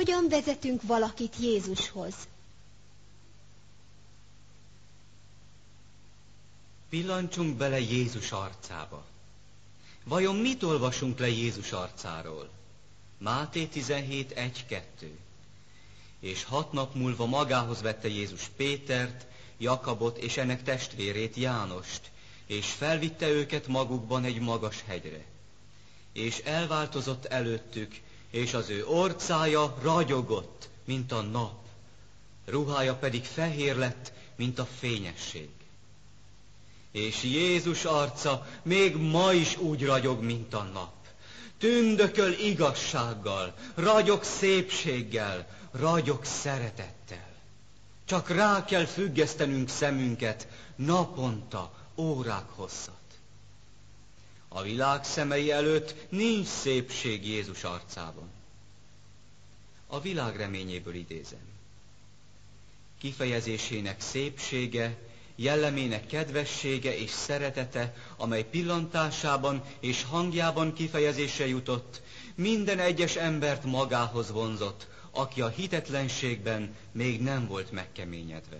Hogyan vezetünk valakit Jézushoz? Pillancsunk bele Jézus arcába. Vajon mit olvasunk le Jézus arcáról? Máté 17:1-2. És 6 nap múlva magához vette Jézus Pétert, Jakabot és ennek testvérét Jánost, és felvitte őket magukban egy magas hegyre. És elváltozott előttük, és az ő orcája ragyogott, mint a nap, ruhája pedig fehér lett, mint a fényesség. És Jézus arca még ma is úgy ragyog, mint a nap. Tündököl igazsággal, ragyog szépséggel, ragyog szeretettel. Csak rá kell függesztenünk szemünket naponta, órák hosszat. A világ szemei előtt nincs szépség Jézus arcában. A világ reményéből idézem. Kifejezésének szépsége, jellemének kedvessége és szeretete, amely pillantásában és hangjában kifejezésre jutott, minden egyes embert magához vonzott, aki a hitetlenségben még nem volt megkeményedve.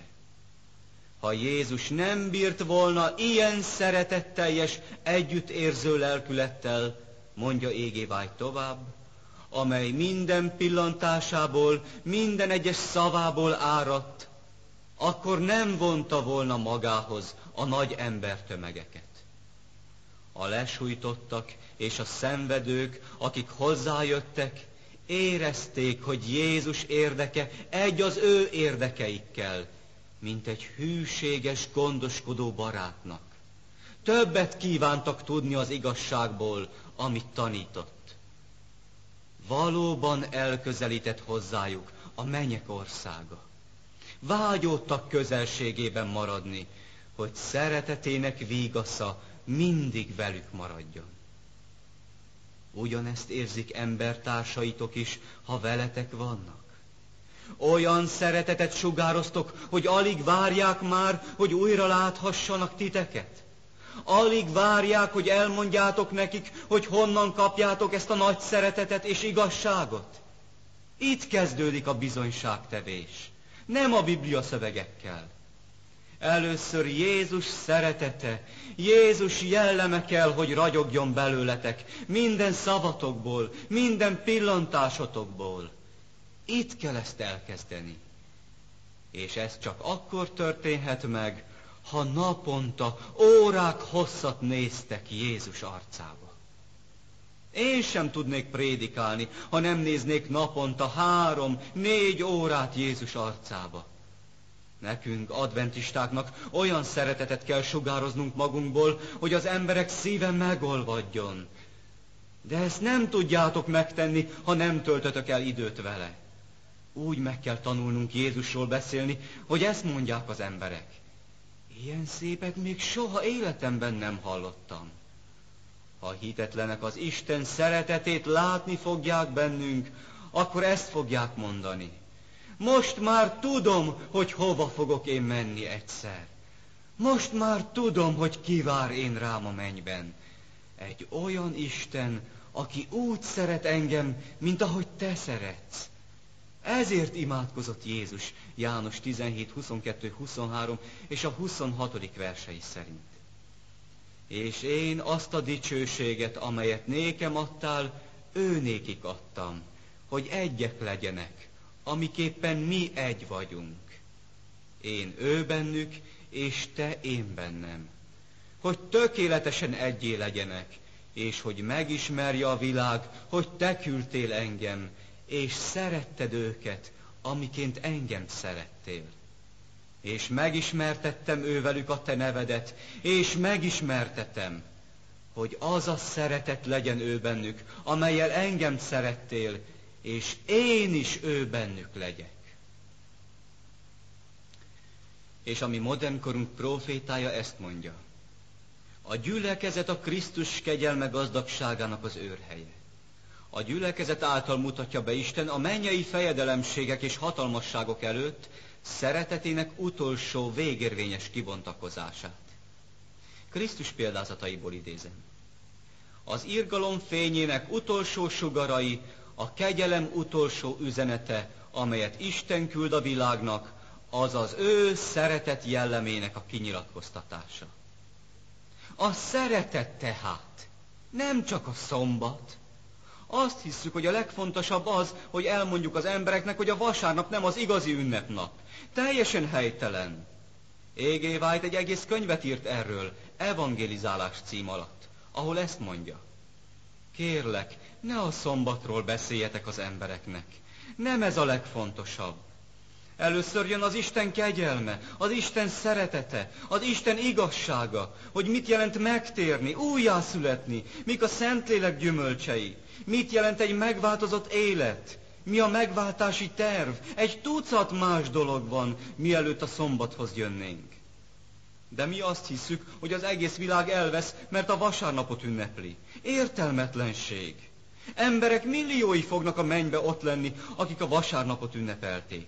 Ha Jézus nem bírt volna ilyen szeretetteljes, együttérző lelkülettel, mondja Égévágy tovább, amely minden pillantásából, minden egyes szavából áradt, akkor nem vonta volna magához a nagy embertömegeket. A lesújtottak és a szenvedők, akik hozzájöttek, érezték, hogy Jézus érdeke egy az ő érdekeikkel, mint egy hűséges, gondoskodó barátnak. Többet kívántak tudni az igazságból, amit tanított. Valóban elközelített hozzájuk a mennyek országa. Vágyódtak közelségében maradni, hogy szeretetének vígasza mindig velük maradjon. Ugyanezt érzik embertársaitok is, ha veletek vannak. Olyan szeretetet sugároztok, hogy alig várják már, hogy újra láthassanak titeket. Alig várják, hogy elmondjátok nekik, hogy honnan kapjátok ezt a nagy szeretetet és igazságot. Itt kezdődik a bizonyságtevés, nem a Biblia szövegekkel. Először Jézus szeretete, Jézus jelleme kell, hogy ragyogjon belőletek, minden szavatokból, minden pillantásotokból. Itt kell ezt elkezdeni. És ez csak akkor történhet meg, ha naponta órák hosszat néztek Jézus arcába. Én sem tudnék prédikálni, ha nem néznék naponta 3-4 órát Jézus arcába. Nekünk, adventistáknak olyan szeretetet kell sugároznunk magunkból, hogy az emberek szíve megolvadjon. De ezt nem tudjátok megtenni, ha nem töltötök el időt vele. Úgy meg kell tanulnunk Jézusról beszélni, hogy ezt mondják az emberek. Ilyen szépet még soha életemben nem hallottam. Ha hitetlenek az Isten szeretetét látni fogják bennünk, akkor ezt fogják mondani. Most már tudom, hogy hova fogok én menni egyszer. Most már tudom, hogy ki vár én rám a mennyben. Egy olyan Isten, aki úgy szeret engem, mint ahogy te szeretsz. Ezért imádkozott Jézus János 17, 22, 23 és a 26. versei szerint. És én azt a dicsőséget, amelyet nékem adtál, ő nékik adtam, hogy egyek legyenek, amiképpen mi egy vagyunk. Én ő bennük, és te én bennem. Hogy tökéletesen egyé legyenek, és hogy megismerje a világ, hogy te küldtél engem, és szeretted őket, amiként engem szerettél. És megismertettem ővelük a te nevedet, és megismertetem, hogy az a szeretet legyen ő bennük, amellyel engem szerettél, és én is ő bennük legyek. És a mi modern korunk profétája ezt mondja. A gyülekezet a Krisztus kegyelme gazdagságának az őrhelye. A gyülekezet által mutatja be Isten a mennyei fejedelemségek és hatalmasságok előtt szeretetének utolsó végérvényes kibontakozását. Krisztus példázataiból idézem. Az irgalom fényének utolsó sugarai, a kegyelem utolsó üzenete, amelyet Isten küld a világnak, az az ő szeretet jellemének a kinyilatkoztatása. A szeretet tehát nem csak a szombat. Azt hiszük, hogy a legfontosabb az, hogy elmondjuk az embereknek, hogy a vasárnap nem az igazi ünnepnap. Teljesen helytelen. A.G. White egy egész könyvet írt erről, Evangelizálás cím alatt, ahol ezt mondja. Kérlek, ne a szombatról beszéljetek az embereknek. Nem ez a legfontosabb. Először jön az Isten kegyelme, az Isten szeretete, az Isten igazsága, hogy mit jelent megtérni, újjászületni, mik a Szentlélek gyümölcsei, mit jelent egy megváltozott élet, mi a megváltási terv, egy tucat más dolog van, mielőtt a szombathoz jönnénk. De mi azt hiszük, hogy az egész világ elvesz, mert a vasárnapot ünnepli. Értelmetlenség. Emberek milliói fognak a mennybe ott lenni, akik a vasárnapot ünnepelték.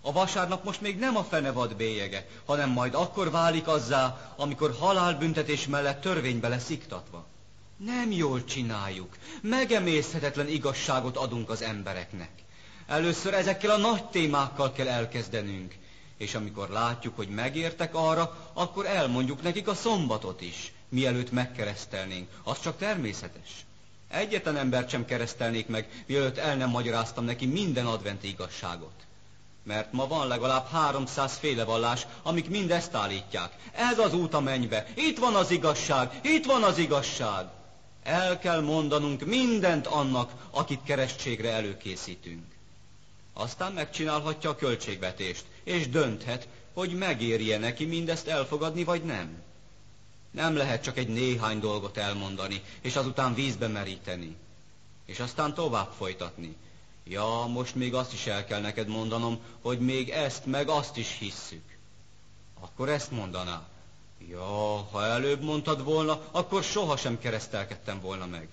A vasárnap most még nem a fenevad bélyege, hanem majd akkor válik azzá, amikor halálbüntetés mellett törvénybe lesz iktatva. Nem jól csináljuk, megemészhetetlen igazságot adunk az embereknek. Először ezekkel a nagy témákkal kell elkezdenünk, és amikor látjuk, hogy megértek arra, akkor elmondjuk nekik a szombatot is, mielőtt megkeresztelnénk. Az csak természetes. Egyetlen embert sem keresztelnék meg, mielőtt el nem magyaráztam neki minden adventi igazságot. Mert ma van legalább 300 féle vallás, amik mind ezt állítják. Ez az út a mennybe, itt van az igazság, itt van az igazság. El kell mondanunk mindent annak, akit keresztségre előkészítünk. Aztán megcsinálhatja a költségvetést, és dönthet, hogy megéri-e neki mindezt elfogadni, vagy nem. Nem lehet csak egy néhány dolgot elmondani, és azután vízbe meríteni, és aztán tovább folytatni. Ja, most még azt is el kell neked mondanom, hogy még ezt meg azt is hisszük. Akkor ezt mondaná. Ja, ha előbb mondtad volna, akkor sohasem keresztelkedtem volna meg.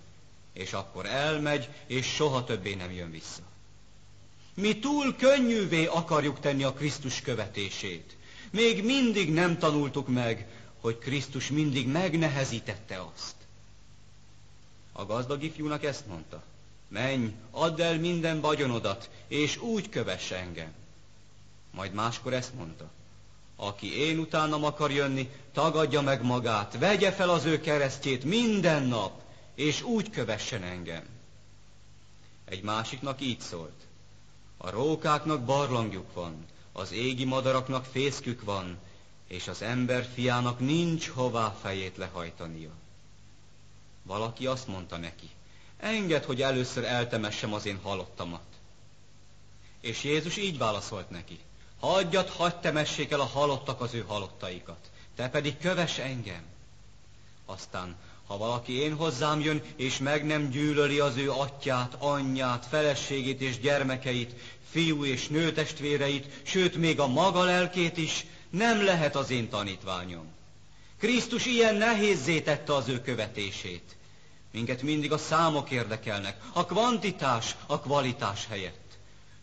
És akkor elmegy, és soha többé nem jön vissza. Mi túl könnyűvé akarjuk tenni a Krisztus követését. Még mindig nem tanultuk meg, hogy Krisztus mindig megnehezítette azt. A gazdag ifjúnak ezt mondta. Menj, add el minden vagyonodat, és úgy kövess engem. Majd máskor ezt mondta. Aki én utánam akar jönni, tagadja meg magát, vegye fel az ő keresztjét minden nap, és úgy kövessen engem. Egy másiknak így szólt. A rókáknak barlangjuk van, az égi madaraknak fészkük van, és az ember fiának nincs hová fejét lehajtania. Valaki azt mondta neki. Engedd, hogy először eltemessem az én halottamat. És Jézus így válaszolt neki. Hadd temessék el a halottak az ő halottaikat, te pedig kövess engem. Aztán, ha valaki én hozzám jön, és meg nem gyűlöli az ő atyját, anyját, feleségét és gyermekeit, fiú és nőtestvéreit, sőt még a maga lelkét is, nem lehet az én tanítványom. Krisztus ilyen nehézzé tette az ő követését. Minket mindig a számok érdekelnek, a kvantitás a kvalitás helyett.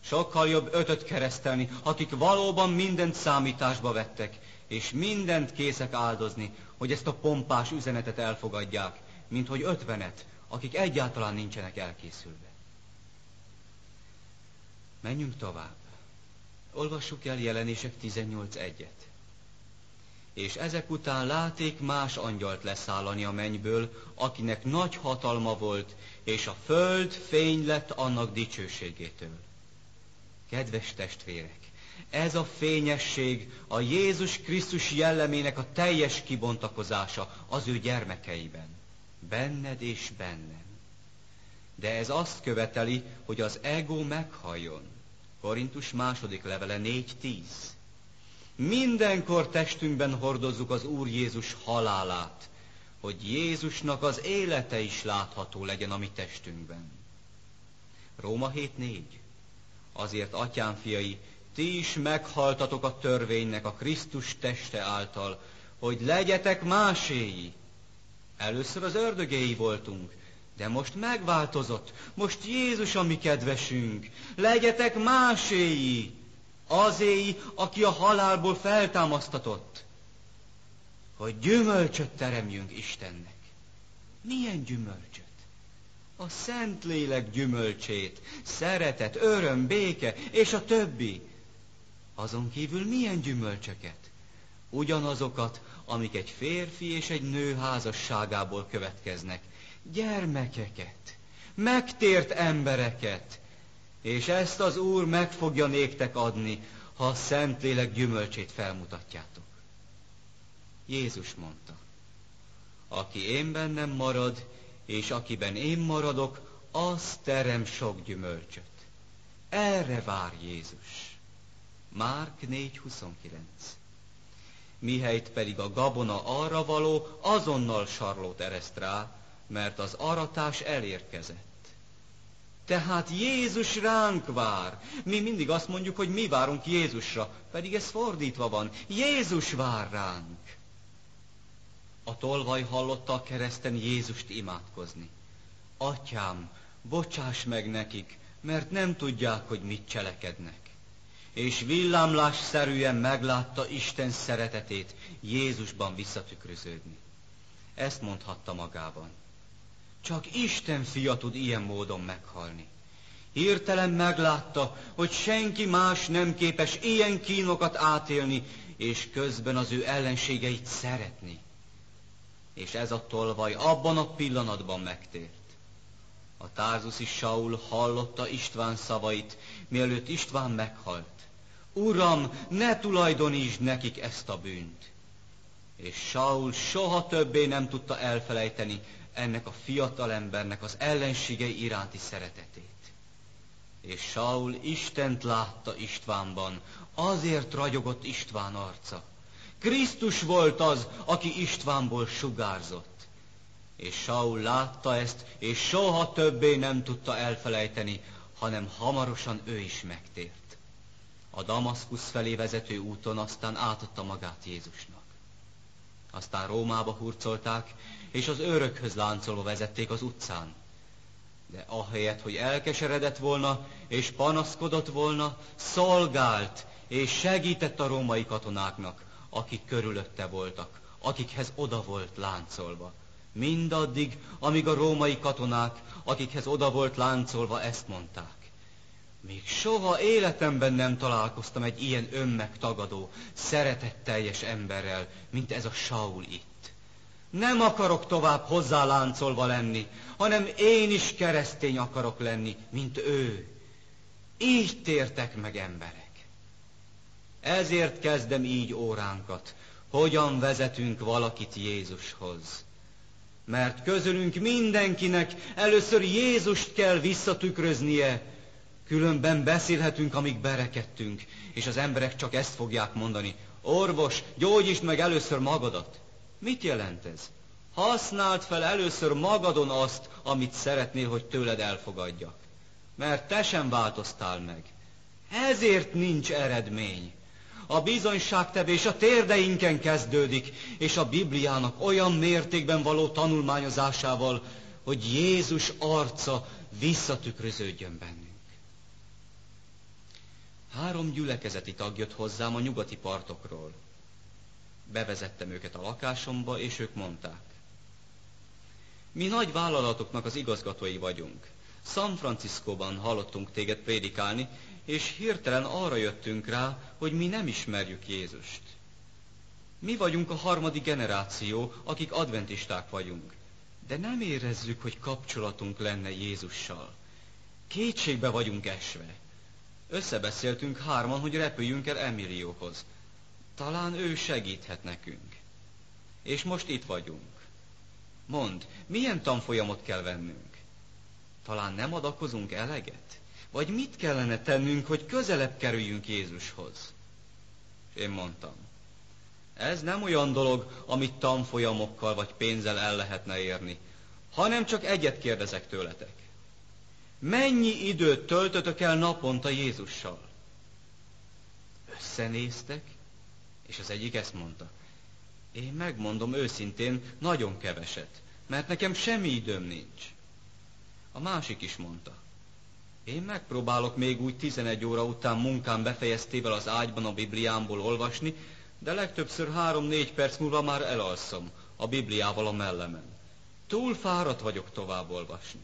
Sokkal jobb 5-öt keresztelni, akik valóban mindent számításba vettek, és mindent készek áldozni, hogy ezt a pompás üzenetet elfogadják, mint hogy 50-et, akik egyáltalán nincsenek elkészülve. Menjünk tovább. Olvassuk el Jelenések 18:1-et. És ezek után láték más angyalt leszállani a mennyből, akinek nagy hatalma volt, és a föld fény lett annak dicsőségétől. Kedves testvérek, ez a fényesség a Jézus Krisztus jellemének a teljes kibontakozása az ő gyermekeiben, benned és bennem. De ez azt követeli, hogy az ego meghalljon. Korintus második levele 4:10. Mindenkor testünkben hordozzuk az Úr Jézus halálát, hogy Jézusnak az élete is látható legyen a mi testünkben. Róma 7:4. Azért, atyám fiai, ti is meghaltatok a törvénynek a Krisztus teste által, hogy legyetek máséi. Először az ördögéi voltunk, de most megváltozott, most Jézus a mi kedvesünk. Legyetek máséi, azéi, aki a halálból feltámasztatott, hogy gyümölcsöt teremjünk Istennek. Milyen gyümölcsöt? A Szentlélek gyümölcsét, szeretet, öröm, béke, és a többi. Azon kívül milyen gyümölcsöket? Ugyanazokat, amik egy férfi és egy nő házasságából következnek. Gyermekeket, megtért embereket, és ezt az Úr meg fogja néktek adni, ha a Szentlélek gyümölcsét felmutatjátok. Jézus mondta, aki én bennem marad, és akiben én maradok, az terem sok gyümölcsöt. Erre vár Jézus. Márk 4:29. Mihelyt pedig a gabona arra való, azonnal sarlót ereszt rá, mert az aratás elérkezett. Tehát Jézus ránk vár. Mi mindig azt mondjuk, hogy mi várunk Jézusra, pedig ez fordítva van. Jézus vár ránk. A tolvaj hallotta a kereszten Jézust imádkozni. Atyám, bocsáss meg nekik, mert nem tudják, hogy mit cselekednek. És villámlásszerűen meglátta Isten szeretetét Jézusban visszatükröződni. Ezt mondhatta magában. Csak Isten fia tud ilyen módon meghalni. Hirtelen meglátta, hogy senki más nem képes ilyen kínokat átélni, és közben az ő ellenségeit szeretni. És ez a tolvaj abban a pillanatban megtért. A tárzuszi Saul hallotta István szavait, mielőtt István meghalt. Uram, ne tulajdonítsd nekik ezt a bűnt. És Saul soha többé nem tudta elfelejteni ennek a fiatalembernek az ellenségei iránti szeretetét. És Saul Istent látta Istvánban, azért ragyogott István arca. Krisztus volt az, aki Istvánból sugárzott. És Saul látta ezt, és soha többé nem tudta elfelejteni, hanem hamarosan ő is megtért. A Damaszkusz felé vezető úton aztán átadta magát Jézusnak. Aztán Rómába hurcolták, és az őrökhöz láncolva vezették az utcán. De ahelyett, hogy elkeseredett volna, és panaszkodott volna, szolgált, és segített a római katonáknak, akik körülötte voltak, akikhez oda volt láncolva. Mindaddig, amíg a római katonák, akikhez oda volt láncolva, ezt mondták. Még soha életemben nem találkoztam egy ilyen önmegtagadó, szeretetteljes emberrel, mint ez a Saul itt. Nem akarok tovább hozzá láncolva lenni, hanem én is keresztény akarok lenni, mint ő. Így tértek meg emberek. Ezért kezdem így óránkat, hogyan vezetünk valakit Jézushoz. Mert közülünk mindenkinek először Jézust kell visszatükröznie, különben beszélhetünk, amíg berekedtünk, és az emberek csak ezt fogják mondani. Orvos, gyógyítsd meg először magadat. Mit jelent ez? Használd fel először magadon azt, amit szeretnél, hogy tőled elfogadjak. Mert te sem változtál meg. Ezért nincs eredmény. A bizonyságtevés a térdeinken kezdődik, és a Bibliának olyan mértékben való tanulmányozásával, hogy Jézus arca visszatükröződjön bennünk. 3 gyülekezeti tag jött hozzám a nyugati partokról. Bevezettem őket a lakásomba, és ők mondták. Mi nagy vállalatoknak az igazgatói vagyunk. San Franciscóban hallottunk téged prédikálni, és hirtelen arra jöttünk rá, hogy mi nem ismerjük Jézust. Mi vagyunk a 3. generáció, akik adventisták vagyunk, de nem érezzük, hogy kapcsolatunk lenne Jézussal. Kétségbe vagyunk esve. Összebeszéltünk 3-an, hogy repüljünk el Emilióhoz. Talán ő segíthet nekünk. És most itt vagyunk. Mondd, milyen tanfolyamot kell vennünk? Talán nem adakozunk eleget? Vagy mit kellene tennünk, hogy közelebb kerüljünk Jézushoz? És én mondtam, ez nem olyan dolog, amit tanfolyamokkal vagy pénzzel el lehetne érni, hanem csak egyet kérdezek tőletek. Mennyi időt töltötök el naponta Jézussal? Összenéztek, és az egyik ezt mondta. Én megmondom őszintén, nagyon keveset, mert nekem semmi időm nincs. A másik is mondta. Én megpróbálok még úgy 11 óra után munkám befejeztével az ágyban a Bibliámból olvasni, de legtöbbször 3-4 perc múlva már elalszom a Bibliával a mellemen. túl fáradt vagyok tovább olvasni.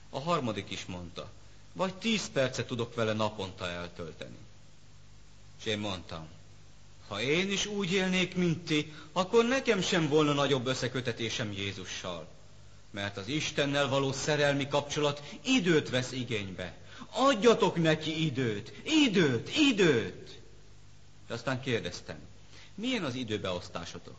A harmadik is mondta, vagy 10 percet tudok vele naponta eltölteni. És én mondtam, ha én is úgy élnék, mint ti, akkor nekem sem volna nagyobb összekötetésem Jézussal. Mert az Istennel való szerelmi kapcsolat időt vesz igénybe. Adjatok neki időt, időt! De aztán kérdeztem, milyen az időbeosztásotok?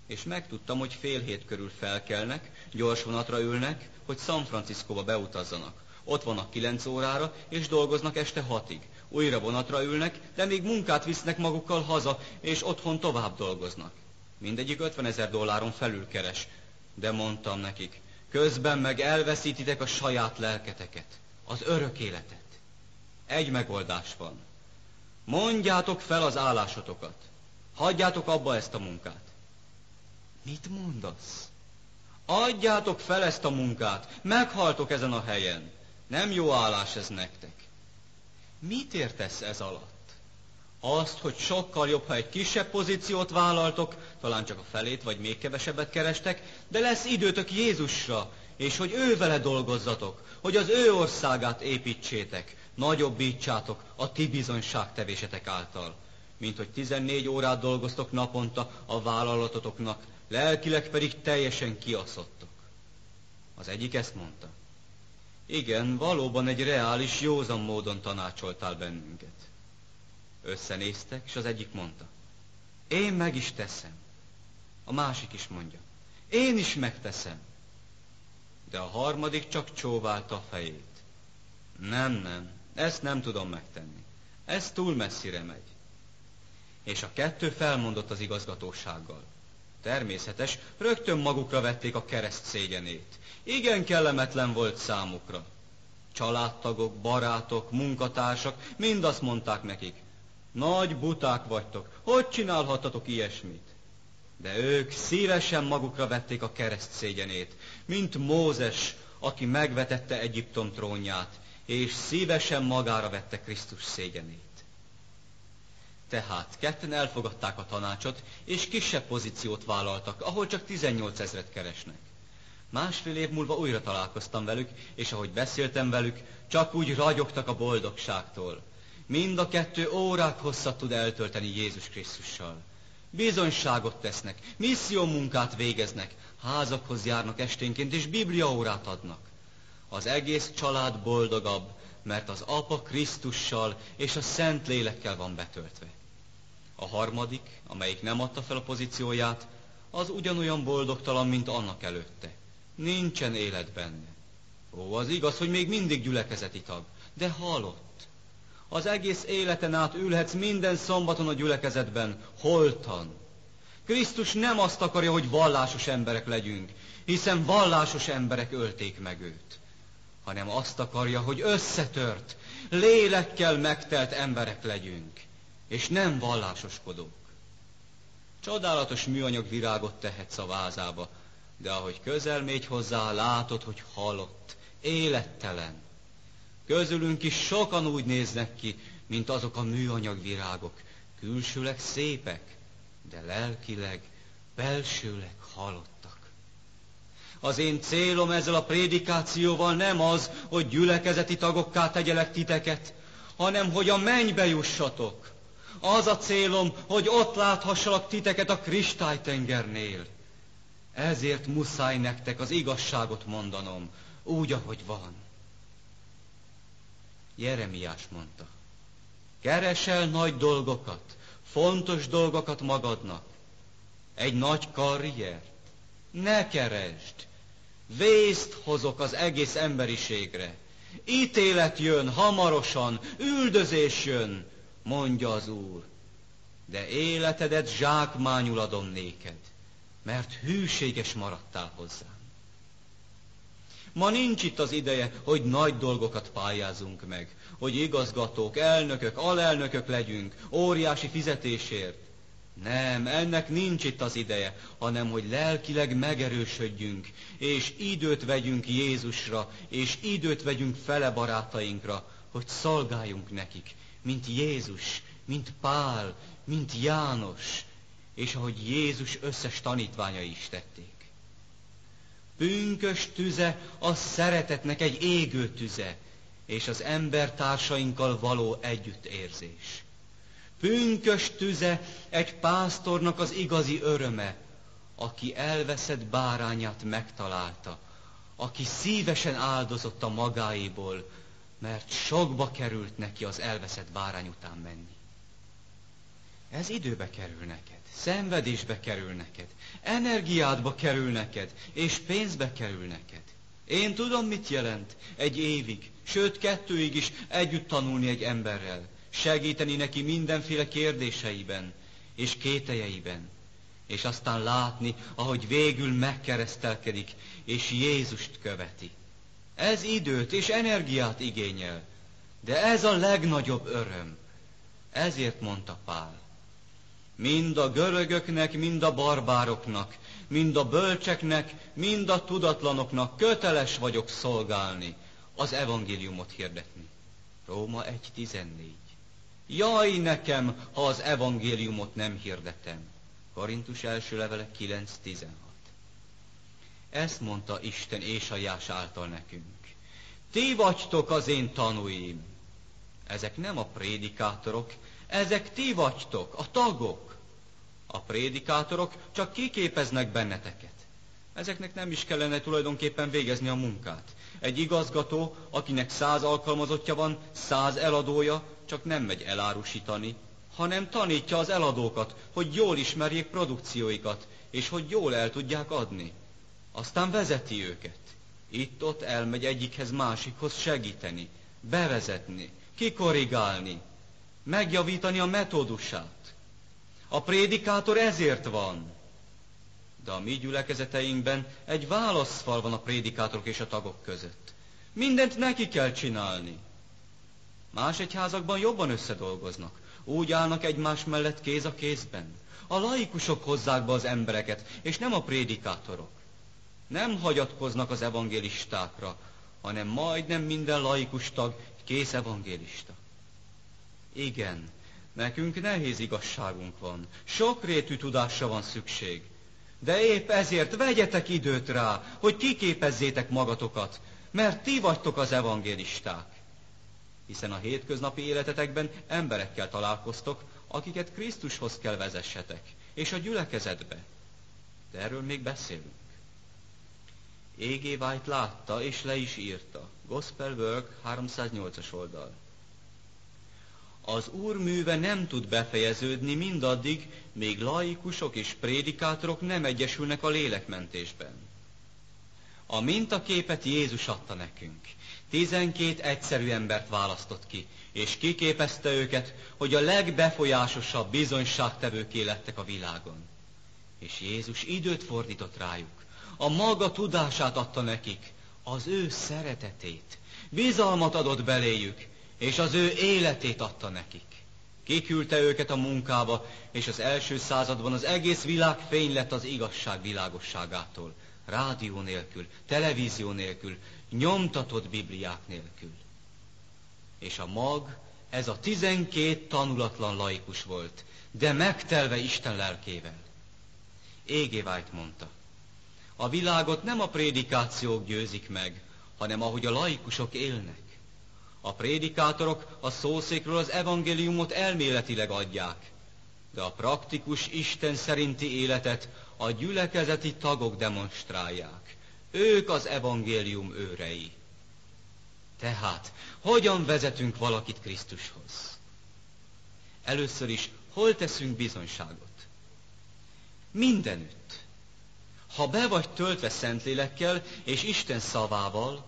És megtudtam, hogy 6:30 körül felkelnek, gyors vonatra ülnek, hogy San Franciscóba beutazzanak. Ott vannak 9 órára, és dolgoznak este 6-ig. Újra vonatra ülnek, de még munkát visznek magukkal haza, és otthon tovább dolgoznak. Mindegyik $50,000 felül keres. De mondtam nekik, közben meg elveszítitek a saját lelketeket, az örök életet. Egy megoldás van. Mondjátok fel az állásotokat. Hagyjátok abba ezt a munkát. Mit mondasz? Adjátok fel ezt a munkát. Meghaltok ezen a helyen. Nem jó állás ez nektek. Mit értesz ez alatt? Azt, hogy sokkal jobb, ha egy kisebb pozíciót vállaltok, talán csak a felét, vagy még kevesebbet kerestek, de lesz időtök Jézusra, és hogy ő vele dolgozzatok, hogy az ő országát építsétek, nagyobbítsátok a ti bizonyságtevésetek által, mint hogy 14 órát dolgoztok naponta a vállalatotoknak, lelkileg pedig teljesen kiaszottok. Az egyik ezt mondta. Igen, valóban egy reális, józan módon tanácsoltál bennünket. Összenéztek, és az egyik mondta, én meg is teszem. A másik is mondja, én is megteszem. De a harmadik csak csóválta a fejét. Nem, ezt nem tudom megtenni. Ez túl messzire megy. És a kettő felmondott az igazgatósággal. Természetes, rögtön magukra vették a kereszt szégyenét. Igen kellemetlen volt számukra. Családtagok, barátok, munkatársak mind azt mondták nekik, nagy buták vagytok, hogy csinálhattatok ilyesmit? De ők szívesen magukra vették a kereszt szégyenét, mint Mózes, aki megvetette Egyiptom trónját, és szívesen magára vette Krisztus szégyenét. Tehát ketten elfogadták a tanácsot, és kisebb pozíciót vállaltak, ahol csak 18 000 keresnek. 1,5 év múlva újra találkoztam velük, és ahogy beszéltem velük, csak úgy ragyogtak a boldogságtól. Mind a kettő órák hosszat tud eltölteni Jézus Krisztussal. Bizonyságot tesznek, missziómunkát végeznek, házakhoz járnak esténként, és bibliaórát adnak. Az egész család boldogabb, mert az Apa Krisztussal és a Szent Lélekkel van betöltve. A harmadik, amelyik nem adta fel a pozícióját, az ugyanolyan boldogtalan, mint annak előtte. Nincsen élet benne. Ó, az igaz, hogy még mindig gyülekezeti tag, de halott. Az egész életen át ülhetsz minden szombaton a gyülekezetben, holtan. Krisztus nem azt akarja, hogy vallásos emberek legyünk, hiszen vallásos emberek ölték meg őt, hanem azt akarja, hogy összetört, lélekkel megtelt emberek legyünk, és nem vallásoskodók. Csodálatos műanyag virágot tehetsz a vázába, de ahogy közel mégy hozzá, látod, hogy halott, élettelen. Közülünk is sokan úgy néznek ki, mint azok a műanyag virágok, külsőleg szépek, de lelkileg, belsőleg halottak. Az én célom ezzel a prédikációval nem az, hogy gyülekezeti tagokká tegyelek titeket, hanem hogy a mennybe jussatok. Az a célom, hogy ott láthassalak titeket a kristálytengernél. Ezért muszáj nektek az igazságot mondanom, úgy, ahogy van. Jeremiás mondta, keresel nagy dolgokat, fontos dolgokat magadnak. Egy nagy karriert? Ne keresd! Vészt hozok az egész emberiségre. Ítélet jön hamarosan, üldözés jön, mondja az Úr. De életedet zsákmányul adom néked, mert hűséges maradtál hozzám. Ma nincs itt az ideje, hogy nagy dolgokat pályázunk meg, hogy igazgatók, elnökök, alelnökök legyünk, óriási fizetésért. Nem, ennek nincs itt az ideje, hanem hogy lelkileg megerősödjünk, és időt vegyünk Jézusra, és időt vegyünk fele barátainkra, hogy szolgáljunk nekik, mint Jézus, mint Pál, mint János, és ahogy Jézus összes tanítványai is tették. Pünkös tüze a szeretetnek egy égő tüze, és az embertársainkkal való együttérzés. Pünkös tüze egy pásztornak az igazi öröme, aki elveszett bárányát megtalálta, aki szívesen áldozott a magáiból, mert sokba került neki az elveszett bárány után menni. Ez időbe kerül neked, szenvedésbe kerül neked, energiádba kerül neked, és pénzbe kerül neked. Én tudom, mit jelent egy évig, sőt 2 is együtt tanulni egy emberrel, segíteni neki mindenféle kérdéseiben és kételjeiben, és aztán látni, ahogy végül megkeresztelkedik, és Jézust követi. Ez időt és energiát igényel, de ez a legnagyobb öröm. Ezért mondta Pál: mind a görögöknek, mind a barbároknak, mind a bölcseknek, mind a tudatlanoknak köteles vagyok szolgálni, az evangéliumot hirdetni. Róma 1.14. Jaj nekem, ha az evangéliumot nem hirdetem. Korintus első levele 9.16. Ezt mondta Isten Ézsaiás által nekünk. Ti vagytok az én tanúim. Ezek nem a prédikátorok, ezek ti vagytok, a tagok. A prédikátorok csak kiképeznek benneteket. Ezeknek nem is kellene tulajdonképpen végezni a munkát. Egy igazgató, akinek 100 alkalmazottja van, 100 eladója, csak nem megy elárusítani, hanem tanítja az eladókat, hogy jól ismerjék produkcióikat, és hogy jól el tudják adni. Aztán vezeti őket. Itt-ott elmegy egyikhez másikhoz segíteni, bevezetni, kikorrigálni, megjavítani a metódusát. A prédikátor ezért van. De a mi gyülekezeteinkben egy válaszfal van a prédikátorok és a tagok között. Mindent neki kell csinálni. Más egyházakban jobban összedolgoznak. Úgy állnak egymás mellett kéz a kézben. A laikusok hozzák be az embereket, és nem a prédikátorok. Nem hagyatkoznak az evangélistákra, hanem majdnem minden laikus tag kész evangélista. Igen, nekünk nehéz igazságunk van, sokrétű tudásra van szükség. De épp ezért vegyetek időt rá, hogy kiképezzétek magatokat, mert ti vagytok az evangélisták. Hiszen a hétköznapi életetekben emberekkel találkoztok, akiket Krisztushoz kell vezessetek, és a gyülekezetbe. De erről még beszélünk. A.G. White látta, és le is írta. Gospel Work, 308-as oldal. Az Úr műve nem tud befejeződni mindaddig, még laikusok és prédikátorok nem egyesülnek a lélekmentésben. A mintaképet Jézus adta nekünk. 12 egyszerű embert választott ki, és kiképezte őket, hogy a legbefolyásosabb bizonyságtevőké lettek a világon. És Jézus időt fordított rájuk. A maga tudását adta nekik, az ő szeretetét, bizalmat adott beléjük, és az ő életét adta nekik. Kiküldte őket a munkába, és az első században az egész világ fény lett az igazság világosságától. Rádió nélkül, televízió nélkül, nyomtatott bibliák nélkül. És a mag, ez a 12 tanulatlan laikus volt, de megtelve Isten lelkével. A.G. White mondta: a világot nem a prédikációk győzik meg, hanem ahogy a laikusok élnek. A prédikátorok a szószékről az evangéliumot elméletileg adják, de a praktikus Isten szerinti életet a gyülekezeti tagok demonstrálják. Ők az evangélium őrei. Tehát, hogyan vezetünk valakit Krisztushoz? Először is, hol teszünk bizonyságot? Mindenütt. Ha be vagy töltve Szentlélekkel és Isten szavával,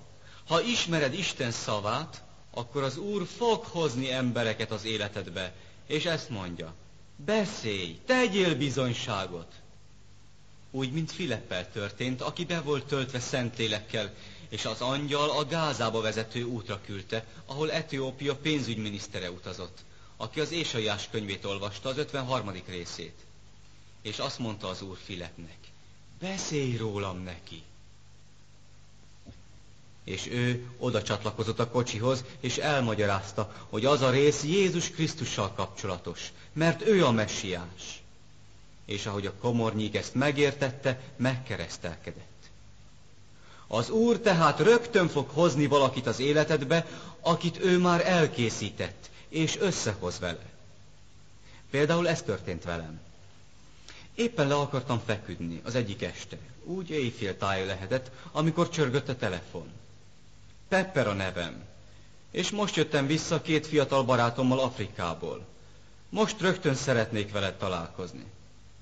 ha ismered Isten szavát, akkor az Úr fog hozni embereket az életedbe, és ezt mondja: beszélj, tegyél bizonyságot. Úgy, mint Filippel történt, aki be volt töltve Szentlélekkel, és az angyal a Gázába vezető útra küldte, ahol Etiópia pénzügyminisztere utazott, aki az Ézsaiás könyvét olvasta, az 53. részét. És azt mondta az Úr Filippnek: beszélj rólam neki. És ő oda csatlakozott a kocsihoz, és elmagyarázta, hogy az a rész Jézus Krisztussal kapcsolatos, mert ő a messiás. És ahogy a komornyik ezt megértette, megkeresztelkedett. Az Úr tehát rögtön fog hozni valakit az életedbe, akit ő már elkészített, és összehoz vele. Például ez történt velem. Éppen le akartam feküdni az egyik este. Úgy éjféltáj lehetett, amikor csörgött a telefon. Pepper a nevem. És most jöttem vissza 2 fiatal barátommal Afrikából. Most rögtön szeretnék veled találkozni.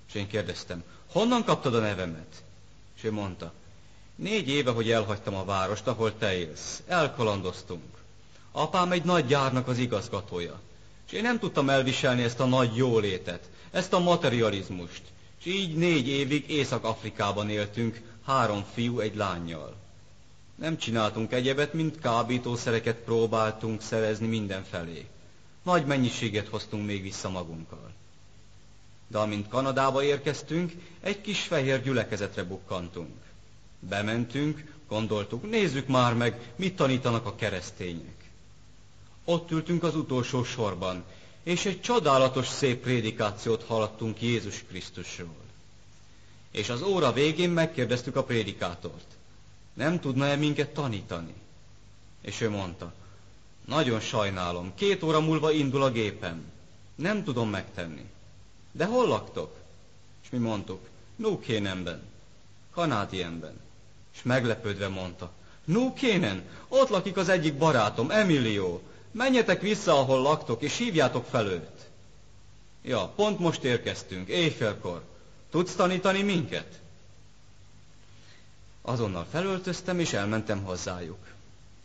És én kérdeztem, honnan kaptad a nevemet? És ő mondta, 4 éve, hogy elhagytam a várost, ahol te élsz. Elkalandoztunk. Apám egy nagy gyárnak az igazgatója. És én nem tudtam elviselni ezt a nagy jólétet, ezt a materializmust. És így 4 évig Észak-Afrikában éltünk, 3 fiú, egy lánnyal. Nem csináltunk egyebet, mint kábítószereket próbáltunk szerezni mindenfelé. Nagy mennyiséget hoztunk még vissza magunkkal. De amint Kanadába érkeztünk, egy kis fehér gyülekezetre bukkantunk. Bementünk, gondoltuk, nézzük már meg, mit tanítanak a keresztények. Ott ültünk az utolsó sorban, és egy csodálatos szép prédikációt hallottunk Jézus Krisztusról. És az óra végén megkérdeztük a prédikátort, nem tudna-e minket tanítani? És ő mondta, nagyon sajnálom, 2 óra múlva indul a gépem, nem tudom megtenni. De hol laktok? És mi mondtuk, New Canaanben, Canadienben. És meglepődve mondta, New Canaan, ott lakik az egyik barátom, Emilio. Menjetek vissza, ahol laktok, és hívjátok fel őt. Ja, pont most érkeztünk, éjfélkor. Tudsz tanítani minket? Azonnal felöltöztem, és elmentem hozzájuk.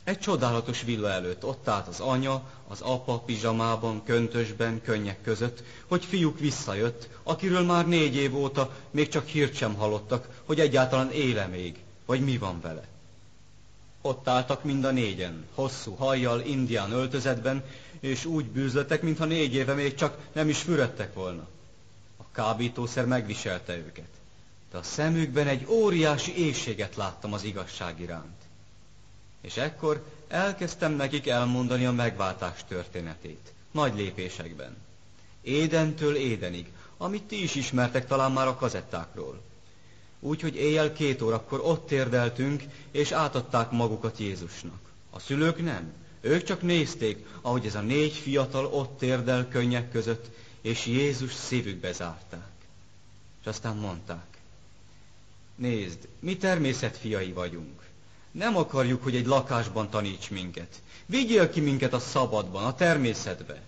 Egy csodálatos villa előtt ott állt az anya, az apa pizsamában, köntösben, könnyek között, hogy fiúk visszajött, akiről már 4 év óta még csak hírt sem hallottak, hogy egyáltalán éle még, vagy mi van vele. Ott álltak mind a 4-en, hosszú hajjal, indián öltözetben, és úgy bűzlöttek, mintha 4 éve még csak nem is fürödtek volna. A kábítószer megviselte őket, de a szemükben egy óriási éhséget láttam az igazság iránt. És ekkor elkezdtem nekik elmondani a megváltás történetét, nagy lépésekben. Édentől Édenig, amit ti is ismertek talán már a kazettákról. Úgyhogy éjjel 2 órakor ott térdeltünk, és átadták magukat Jézusnak. A szülők nem. Ők csak nézték, ahogy ez a 4 fiatal ott térdel könnyek között, és Jézus szívükbe zárták. És aztán mondták, nézd, mi természetfiai vagyunk. Nem akarjuk, hogy egy lakásban taníts minket. Vigyél ki minket a szabadban, a természetbe.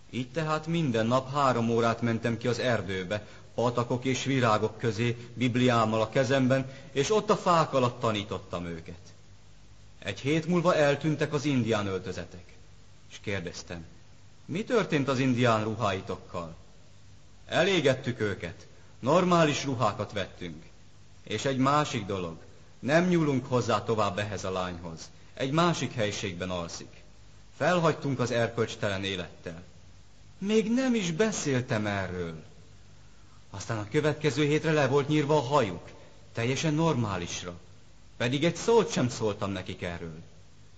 Így tehát minden nap 3 órát mentem ki az erdőbe, patakok és virágok közé, Bibliámmal a kezemben, és ott a fák alatt tanítottam őket. 1 hét múlva eltűntek az indián öltözetek. És kérdeztem, mi történt az indián ruháitokkal? Elégettük őket, normális ruhákat vettünk. És egy másik dolog, nem nyúlunk hozzá tovább ehhez a lányhoz. Egy másik helyiségben alszik. Felhagytunk az erkölcstelen élettel. Még nem is beszéltem erről. Aztán a következő hétre le volt nyírva a hajuk, teljesen normálisra. Pedig egy szót sem szóltam nekik erről.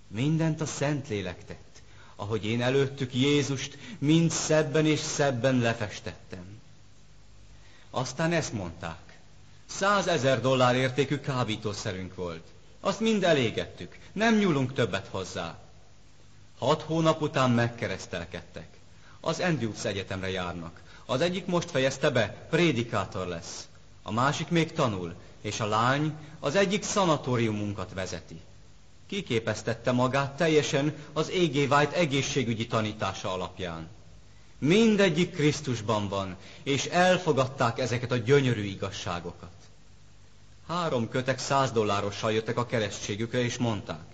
Mindent a Szentlélek tett, ahogy én előttük Jézust mind szebben és szebben lefestettem. Aztán ezt mondták. $100,000 értékű kábítószerünk volt. Azt mind elégettük, nem nyúlunk többet hozzá. 6 hónap után megkeresztelkedtek. Az Andrews Egyetemre járnak. Az egyik most fejezte be, prédikátor lesz. A másik még tanul, és a lány az egyik szanatóriumunkat vezeti. Kiképeztette magát teljesen az égé vált egészségügyi tanítása alapján. Mindegyik Krisztusban van, és elfogadták ezeket a gyönyörű igazságokat. 3 kötek $100 jöttek a keresztségükre, és mondták,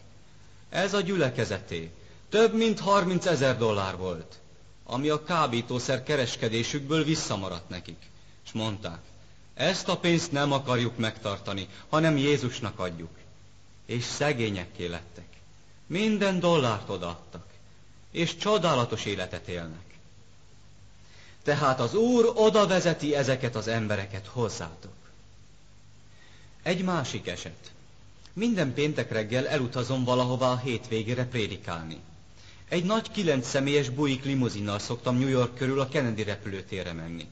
ez a gyülekezeté, több mint $30,000 volt, ami a kábítószer kereskedésükből visszamaradt nekik. És mondták, ezt a pénzt nem akarjuk megtartani, hanem Jézusnak adjuk. És szegényekké lettek. Minden dollárt odaadtak, és csodálatos életet élnek. Tehát az Úr oda vezeti ezeket az embereket hozzátok. Egy másik eset. Minden péntek reggel elutazom valahová a hétvégére prédikálni. Egy nagy 9 személyes Buick limuzinnal szoktam New York körül a Kennedy repülőtérre menni.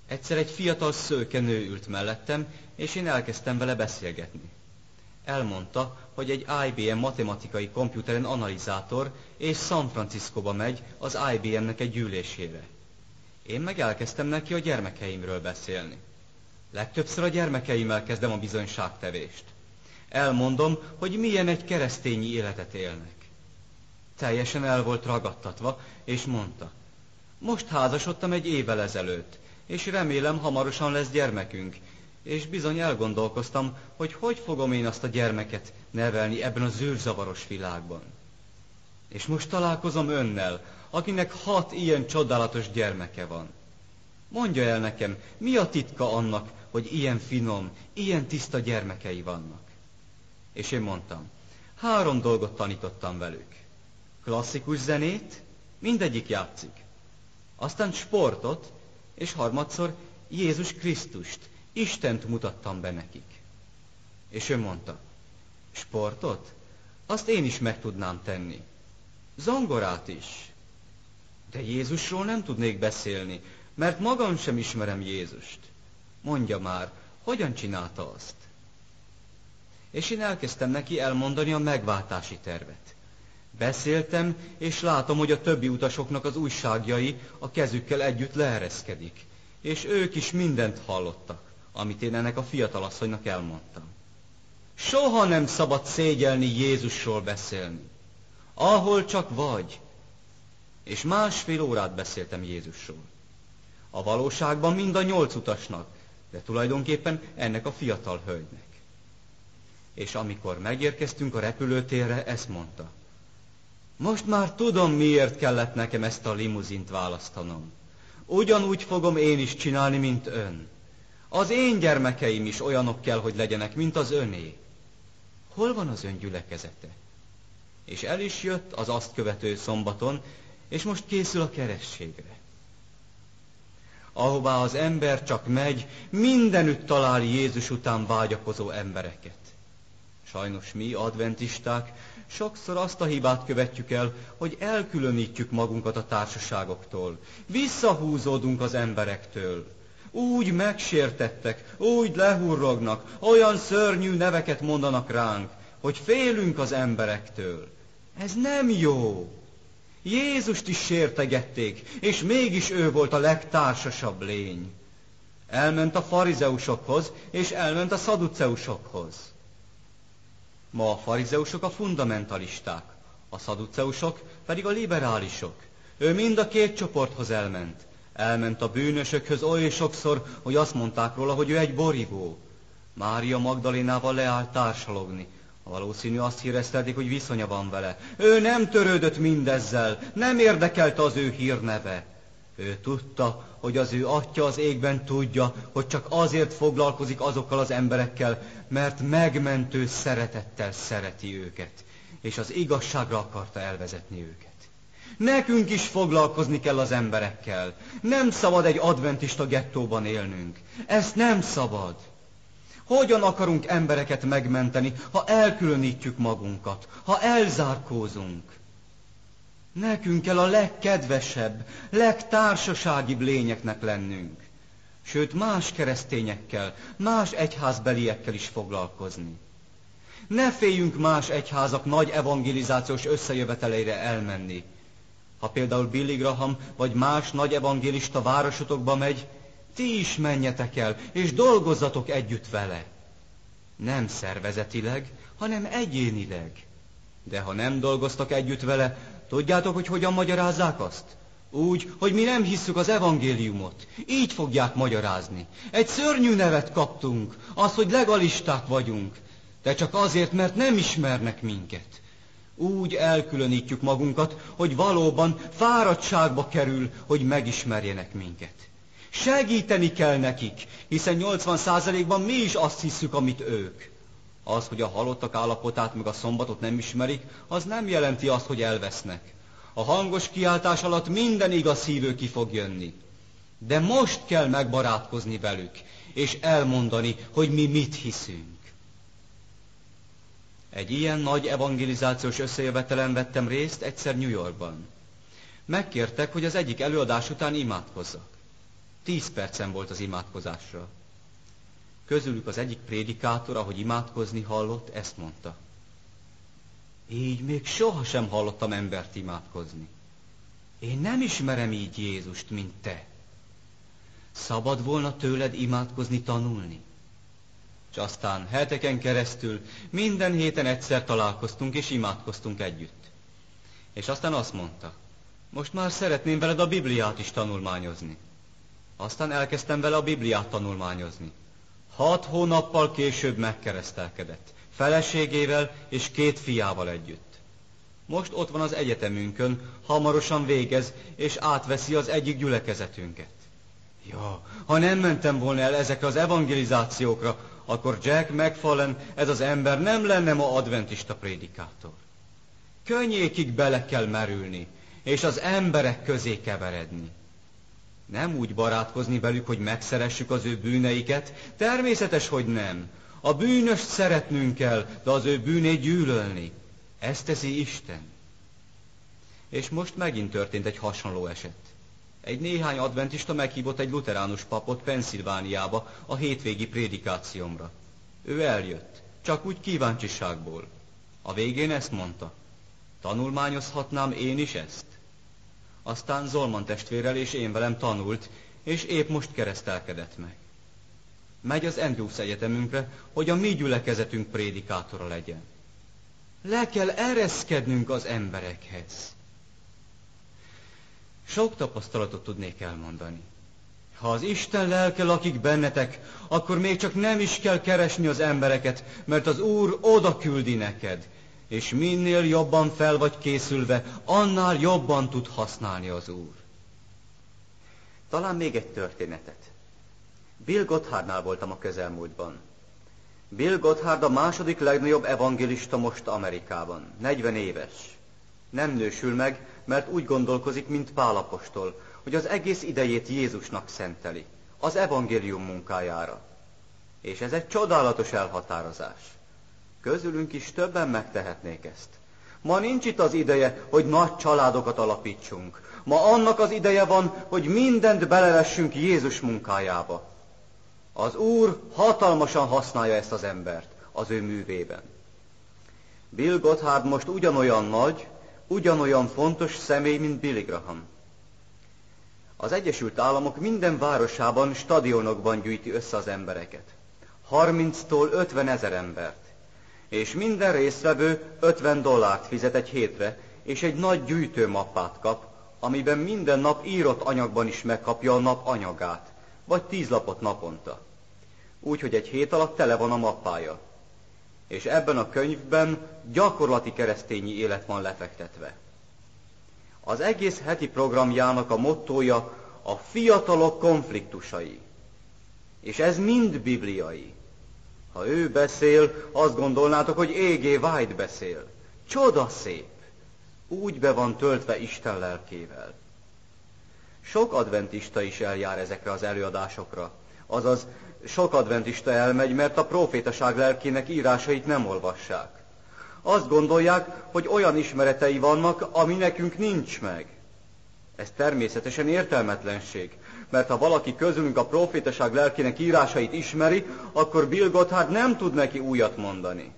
Egyszer egy fiatal szőke nő ült mellettem, és én elkezdtem vele beszélgetni. Elmondta, hogy egy IBM matematikai komputeren analizátor, és San Franciscóba megy az IBM-nek egy gyűlésére. Én meg elkezdtem neki a gyermekeimről beszélni. Legtöbbször a gyermekeimmel kezdem a bizonyságtevést. Elmondom, hogy milyen egy keresztényi életet élnek. Teljesen el volt ragadtatva, és mondta: most házasodtam egy évvel ezelőtt, és remélem hamarosan lesz gyermekünk, és bizony elgondolkoztam, hogy fogom én azt a gyermeket nevelni ebben a zűrzavaros világban. És most találkozom önnel, akinek 6 ilyen csodálatos gyermeke van. Mondja el nekem, mi a titka annak, hogy ilyen finom, ilyen tiszta gyermekei vannak? És én mondtam, 3 dolgot tanítottam velük. Klasszikus zenét, mindegyik játszik. Aztán sportot, és harmadszor Jézus Krisztust, Istent mutattam be nekik. És ő mondta, sportot? Azt én is meg tudnám tenni. Zongorát is. De Jézusról nem tudnék beszélni, mert magam sem ismerem Jézust. Mondja már, hogyan csinálta azt? És én elkezdtem neki elmondani a megváltási tervet. Beszéltem, és látom, hogy a többi utasoknak az újságjai a kezükkel együtt leereszkedik. És ők is mindent hallottak, amit én ennek a fiatalasszonynak elmondtam. Soha nem szabad szégyelni Jézusról beszélni. Ahol csak vagy. És 1,5 órát beszéltem Jézusról. A valóságban mind a 8 utasnak, de tulajdonképpen ennek a fiatal hölgynek. És amikor megérkeztünk a repülőtérre, ezt mondta: most már tudom, miért kellett nekem ezt a limuzint választanom. Ugyanúgy fogom én is csinálni, mint ön. Az én gyermekeim is olyanok kell, hogy legyenek, mint az öné. Hol van az ön gyülekezete? És el is jött az azt követő szombaton, és most készül a kerességre. Ahová az ember csak megy, mindenütt talál Jézus után vágyakozó embereket. Sajnos mi, adventisták, sokszor azt a hibát követjük el, hogy elkülönítjük magunkat a társaságoktól. Visszahúzódunk az emberektől. Úgy megsértettek, úgy lehurrognak, olyan szörnyű neveket mondanak ránk, hogy félünk az emberektől. Ez nem jó. Jézust is sértegették, és mégis ő volt a legtársasabb lény. Elment a farizeusokhoz, és elment a szaduceusokhoz. Ma a farizeusok a fundamentalisták, a szaduceusok pedig a liberálisok. Ő mind a 2 csoporthoz elment. Elment a bűnösökhöz oly sokszor, hogy azt mondták róla, hogy ő egy borívó. Mária Magdalénával leállt társalogni. Valószínű azt híreztelték, hogy viszonya van vele. Ő nem törődött mindezzel, nem érdekelte az ő hírneve. Ő tudta, hogy az ő Atya az égben tudja, hogy csak azért foglalkozik azokkal az emberekkel, mert megmentő szeretettel szereti őket, és az igazságra akarta elvezetni őket. Nekünk is foglalkozni kell az emberekkel. Nem szabad egy adventista gettóban élnünk. Ezt nem szabad. Hogyan akarunk embereket megmenteni, ha elkülönítjük magunkat, ha elzárkózunk? Nekünk kell a legkedvesebb, legtársaságibb lényeknek lennünk. Sőt, más keresztényekkel, más egyházbeliekkel is foglalkozni. Ne féljünk más egyházak nagy evangelizációs összejöveteleire elmenni. Ha például Billy Graham vagy más nagy evangélista városotokba megy, ti is menjetek el, és dolgozzatok együtt vele. Nem szervezetileg, hanem egyénileg. De ha nem dolgoztak együtt vele, tudjátok, hogy hogyan magyarázzák azt? Úgy, hogy mi nem hisszük az evangéliumot. Így fogják magyarázni. Egy szörnyű nevet kaptunk, az, hogy legalisták vagyunk, de csak azért, mert nem ismernek minket. Úgy elkülönítjük magunkat, hogy valóban fáradtságba kerül, hogy megismerjenek minket. Segíteni kell nekik, hiszen 80%-ban mi is azt hisszük, amit ők. Az, hogy a halottak állapotát meg a szombatot nem ismerik, az nem jelenti azt, hogy elvesznek. A hangos kiáltás alatt minden igaz hívő ki fog jönni. De most kell megbarátkozni velük, és elmondani, hogy mi mit hiszünk. Egy ilyen nagy evangelizációs összejövetelen vettem részt egyszer New Yorkban. Megkértek, hogy az egyik előadás után imádkozzak. 10 percem volt az imádkozásra. Közülük az egyik prédikátor, ahogy imádkozni hallott, ezt mondta: így még sohasem hallottam embert imádkozni. Én nem ismerem így Jézust, mint te. Szabad volna tőled imádkozni tanulni? És aztán heteken keresztül minden héten egyszer találkoztunk és imádkoztunk együtt. És aztán azt mondta: most már szeretném veled a Bibliát is tanulmányozni. Aztán elkezdtem vele a Bibliát tanulmányozni. 6 hónappal később megkeresztelkedett, feleségével és 2 fiával együtt. Most ott van az egyetemünkön, hamarosan végez, és átveszi az egyik gyülekezetünket. Ja, ha nem mentem volna el ezekre az evangelizációkra, akkor Jack McFarlane, ez az ember nem lenne ma adventista prédikátor. Könnyékig bele kell merülni, és az emberek közé keveredni. Nem úgy barátkozni velük, hogy megszeressük az ő bűneiket, természetes, hogy nem. A bűnöst szeretnünk kell, de az ő bűnét gyűlölni. Ezt teszi Isten. És most megint történt egy hasonló eset. Egy néhány adventista meghívott egy luteránus papot Pennsylvániába a hétvégi prédikációmra. Ő eljött, csak úgy kíváncsiságból. A végén ezt mondta: tanulmányozhatnám én is ezt? Aztán Zolman testvérrel és én velem tanult, és épp most keresztelkedett meg. Megy az Andrews Egyetemünkre, hogy a mi gyülekezetünk prédikátora legyen. Le kell ereszkednünk az emberekhez. Sok tapasztalatot tudnék elmondani. Ha az Isten lelke lakik bennetek, akkor még csak nem is kell keresni az embereket, mert az Úr oda küldi neked, és minél jobban fel vagy készülve, annál jobban tud használni az Úr. Talán még egy történetet. Bill Gotthardnál voltam a közelmúltban. Bill Gotthard a második legnagyobb evangélista most Amerikában, 40 éves. Nem nősül meg, mert úgy gondolkozik, mint Pál apostol, hogy az egész idejét Jézusnak szenteli, az evangélium munkájára. És ez egy csodálatos elhatározás. Közülünk is többen megtehetnék ezt. Ma nincs itt az ideje, hogy nagy családokat alapítsunk. Ma annak az ideje van, hogy mindent belevessünk Jézus munkájába. Az Úr hatalmasan használja ezt az embert az ő művében. Bill Gotthard most ugyanolyan nagy, ugyanolyan fontos személy, mint Billy Graham. Az Egyesült Államok minden városában, stadionokban gyűjti össze az embereket. 30-tól 50 000 embert. És minden résztvevő $50 fizet egy hétre, és egy nagy gyűjtőmappát kap, amiben minden nap írott anyagban is megkapja a nap anyagát, vagy 10 lapot naponta. Úgyhogy egy hét alatt tele van a mappája. És ebben a könyvben gyakorlati keresztényi élet van lefektetve. Az egész heti programjának a mottója a fiatalok konfliktusai. És ez mind bibliai. Ha ő beszél, azt gondolnátok, hogy E.G. White beszél. Csoda szép! Úgy be van töltve Isten lelkével. Sok adventista is eljár ezekre az előadásokra. Azaz, sok adventista elmegy, mert a profétaság lelkének írásait nem olvassák. Azt gondolják, hogy olyan ismeretei vannak, ami nekünk nincs meg. Ez természetesen értelmetlenség, mert ha valaki közülünk a profétaság lelkének írásait ismeri, akkor Bill Gotthard nem tud neki újat mondani.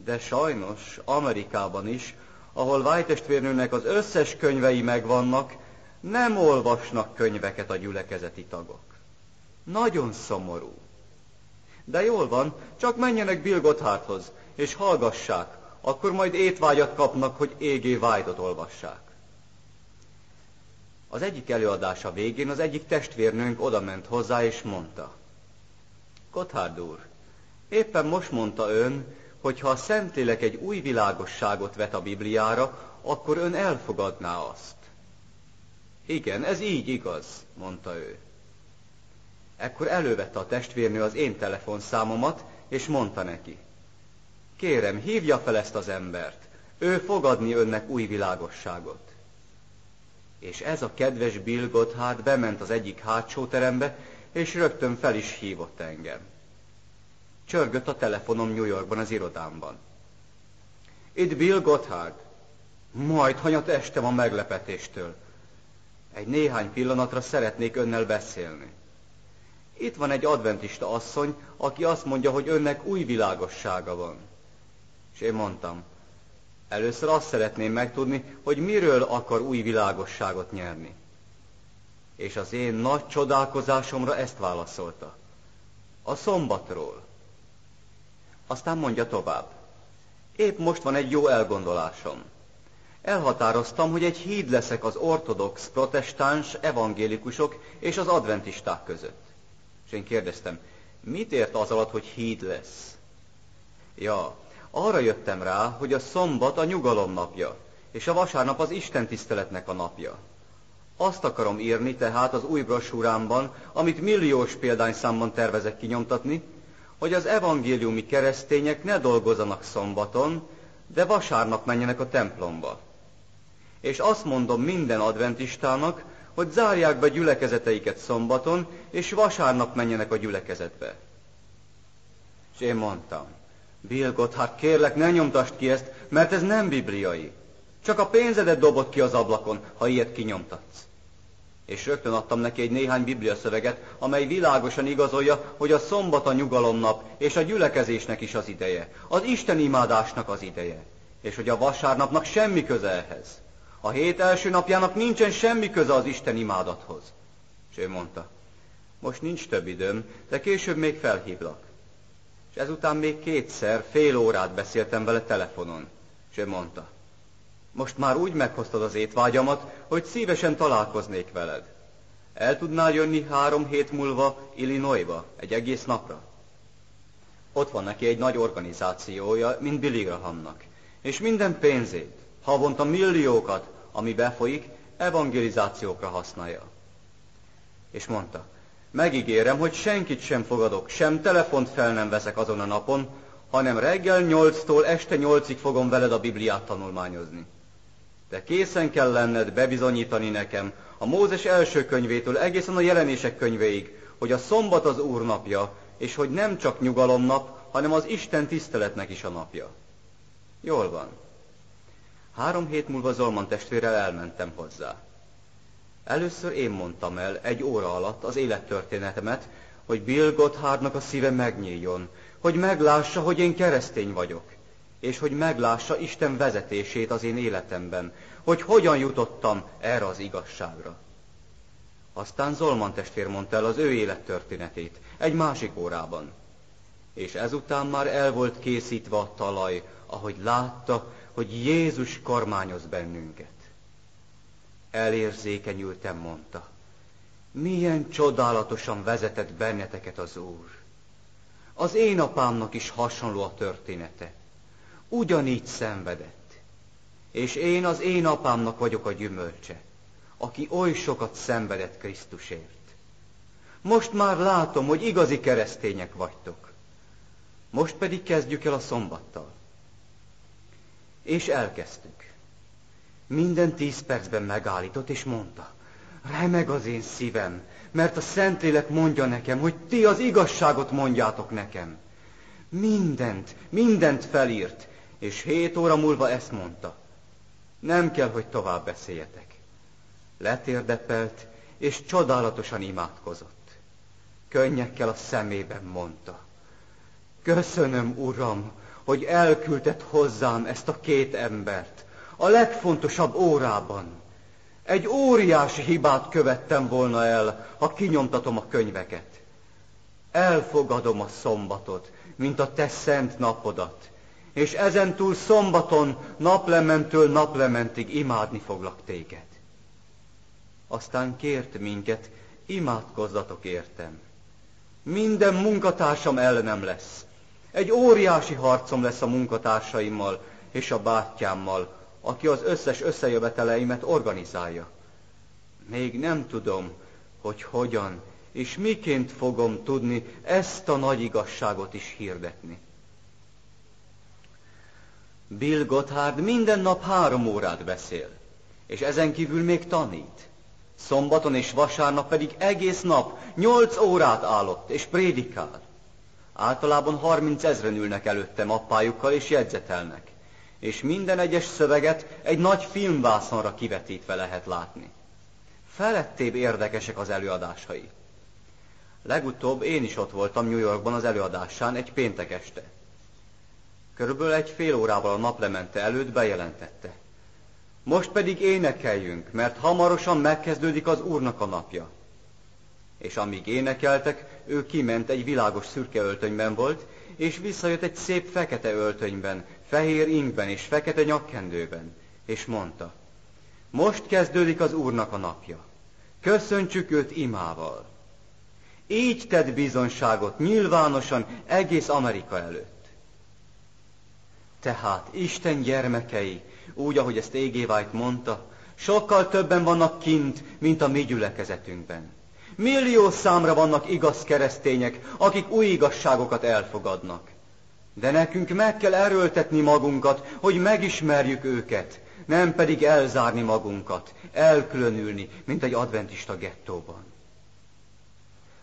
De sajnos Amerikában is, ahol White testvérnőnek az összes könyvei megvannak, nem olvasnak könyveket a gyülekezeti tagok. Nagyon szomorú. De jól van, csak menjenek Bill Gotthardhoz, és hallgassák, akkor majd étvágyat kapnak, hogy E.G. White-ot olvassák. Az egyik előadása végén az egyik testvérnőnk odament hozzá, és mondta: Gotthard úr, éppen most mondta ön, hogy ha a Szentlélek egy új világosságot vet a Bibliára, akkor ön elfogadná azt. Igen, ez így igaz, mondta ő. Ekkor elővette a testvérnő az én telefonszámomat, és mondta neki: kérem, hívja fel ezt az embert, ő fog adni önnek új világosságot. És ez a kedves Bill Gotthard bement az egyik hátsó terembe, és rögtön fel is hívott engem. Csörgött a telefonom New Yorkban az irodámban. Itt Bill Gotthard. Majd hanyat estem a meglepetéstől. Egy néhány pillanatra szeretnék önnel beszélni. Itt van egy adventista asszony, aki azt mondja, hogy önnek új világossága van. És én mondtam, először azt szeretném megtudni, hogy miről akar új világosságot nyerni. És az én nagy csodálkozásomra ezt válaszolta. A szombatról. Aztán mondja tovább. Épp most van egy jó elgondolásom. Elhatároztam, hogy egy híd leszek az ortodox, protestáns, evangélikusok és az adventisták között. És én kérdeztem, mit ért az alatt, hogy híd lesz? Ja, arra jöttem rá, hogy a szombat a nyugalom napja, és a vasárnap az istentiszteletnek a napja. Azt akarom írni tehát az új brossúrámban, amit milliós példányszámban tervezek kinyomtatni, hogy az evangéliumi keresztények ne dolgozzanak szombaton, de vasárnap menjenek a templomba. És azt mondom minden adventistának, hogy zárják be gyülekezeteiket szombaton, és vasárnap menjenek a gyülekezetbe. És én mondtam, Bill Gotthard, kérlek, ne nyomtasd ki ezt, mert ez nem bibliai. Csak a pénzedet dobod ki az ablakon, ha ilyet kinyomtatsz. És rögtön adtam neki egy néhány bibliaszöveget, amely világosan igazolja, hogy a szombat a nyugalomnap, és a gyülekezésnek is az ideje, az Isten imádásnak az ideje, és hogy a vasárnapnak semmi köze ehhez. A hét első napjának nincsen semmi köze az Isten imádathoz. És ő mondta, most nincs több időm, de később még felhívlak. És ezután még kétszer, fél órát beszéltem vele telefonon. És ő mondta, most már úgy meghoztad az étvágyamat, hogy szívesen találkoznék veled. El tudnál jönni 3 hét múlva Illinoisba, egy egész napra? Ott van neki egy nagy organizációja, mint Billy Grahamnak, és minden pénzét, havonta milliókat, ami befolyik, evangelizációkra használja. És mondta, megígérem, hogy senkit sem fogadok, sem telefont fel nem veszek azon a napon, hanem reggel 8-tól este 8-ig fogom veled a Bibliát tanulmányozni. De készen kell lenned bebizonyítani nekem a Mózes első könyvétől egészen a Jelenések könyvéig, hogy a szombat az Úr napja, és hogy nem csak nyugalomnap, hanem az Isten tiszteletnek is a napja. Jól van. 3 hét múlva Zolman testvérrel elmentem hozzá. Először én mondtam el 1 óra alatt az élettörténetemet, hogy Bill Gotthardnak a szíve megnyíljon, hogy meglássa, hogy én keresztény vagyok, és hogy meglássa Isten vezetését az én életemben, hogy hogyan jutottam erre az igazságra. Aztán Zolman testvér mondta el az ő élettörténetét egy másik órában, és ezután már el volt készítve a talaj, ahogy látta, hogy Jézus kormányoz bennünket. Elérzékenyültem, mondta, milyen csodálatosan vezetett benneteket az Úr. Az én apámnak is hasonló a története. Ugyanígy szenvedett. És én az én apámnak vagyok a gyümölcse, aki oly sokat szenvedett Krisztusért. Most már látom, hogy igazi keresztények vagytok. Most pedig kezdjük el a szombattal. És elkezdtük. Minden 10 percben megállított, és mondta, remeg az én szívem, mert a Szentlélek mondja nekem, hogy ti az igazságot mondjátok nekem. Mindent felírt, és 7 óra múlva ezt mondta. Nem kell, hogy tovább beszéljetek. Letérdepelt, és csodálatosan imádkozott. Könnyekkel a szemében mondta, köszönöm, Uram, hogy elküldted hozzám ezt a 2 embert, a legfontosabb órában. Egy óriási hibát követtem volna el, ha kinyomtatom a könyveket. Elfogadom a szombatot, mint a te szent napodat, és ezentúl szombaton naplementől naplementig imádni foglak téged. Aztán kért minket, imádkozzatok értem. Minden munkatársam ellenem lesz. Egy óriási harcom lesz a munkatársaimmal és a bátyámmal, aki az összes összejöveteleimet organizálja. Még nem tudom, hogy hogyan és miként fogom tudni ezt a nagy igazságot is hirdetni. Bill Gotthard minden nap 3 órát beszél, és ezen kívül még tanít. Szombaton és vasárnap pedig egész nap 8 órát állott és prédikál. Általában 30 000 ülnek előtte mappájukkal és jegyzetelnek, és minden egyes szöveget egy nagy filmvászonra kivetítve lehet látni. Felettébb érdekesek az előadásai. Legutóbb én is ott voltam New Yorkban az előadásán egy péntek este. Körülbelül egy fél órával a naplemente előtt bejelentette. Most pedig énekeljünk, mert hamarosan megkezdődik az Úrnak a napja. És amíg énekeltek, ő kiment, egy világos szürke öltönyben volt, és visszajött egy szép fekete öltönyben, fehér ingben és fekete nyakkendőben, és mondta, most kezdődik az Úrnak a napja. Köszöntsük őt imával. Így tett bizonyságot nyilvánosan egész Amerika előtt. Tehát Isten gyermekei, úgy, ahogy ezt A.G. White mondta, sokkal többen vannak kint, mint a mi gyülekezetünkben. Millió számra vannak igaz keresztények, akik új igazságokat elfogadnak. De nekünk meg kell erőltetni magunkat, hogy megismerjük őket, nem pedig elzárni magunkat, elkülönülni, mint egy adventista gettóban.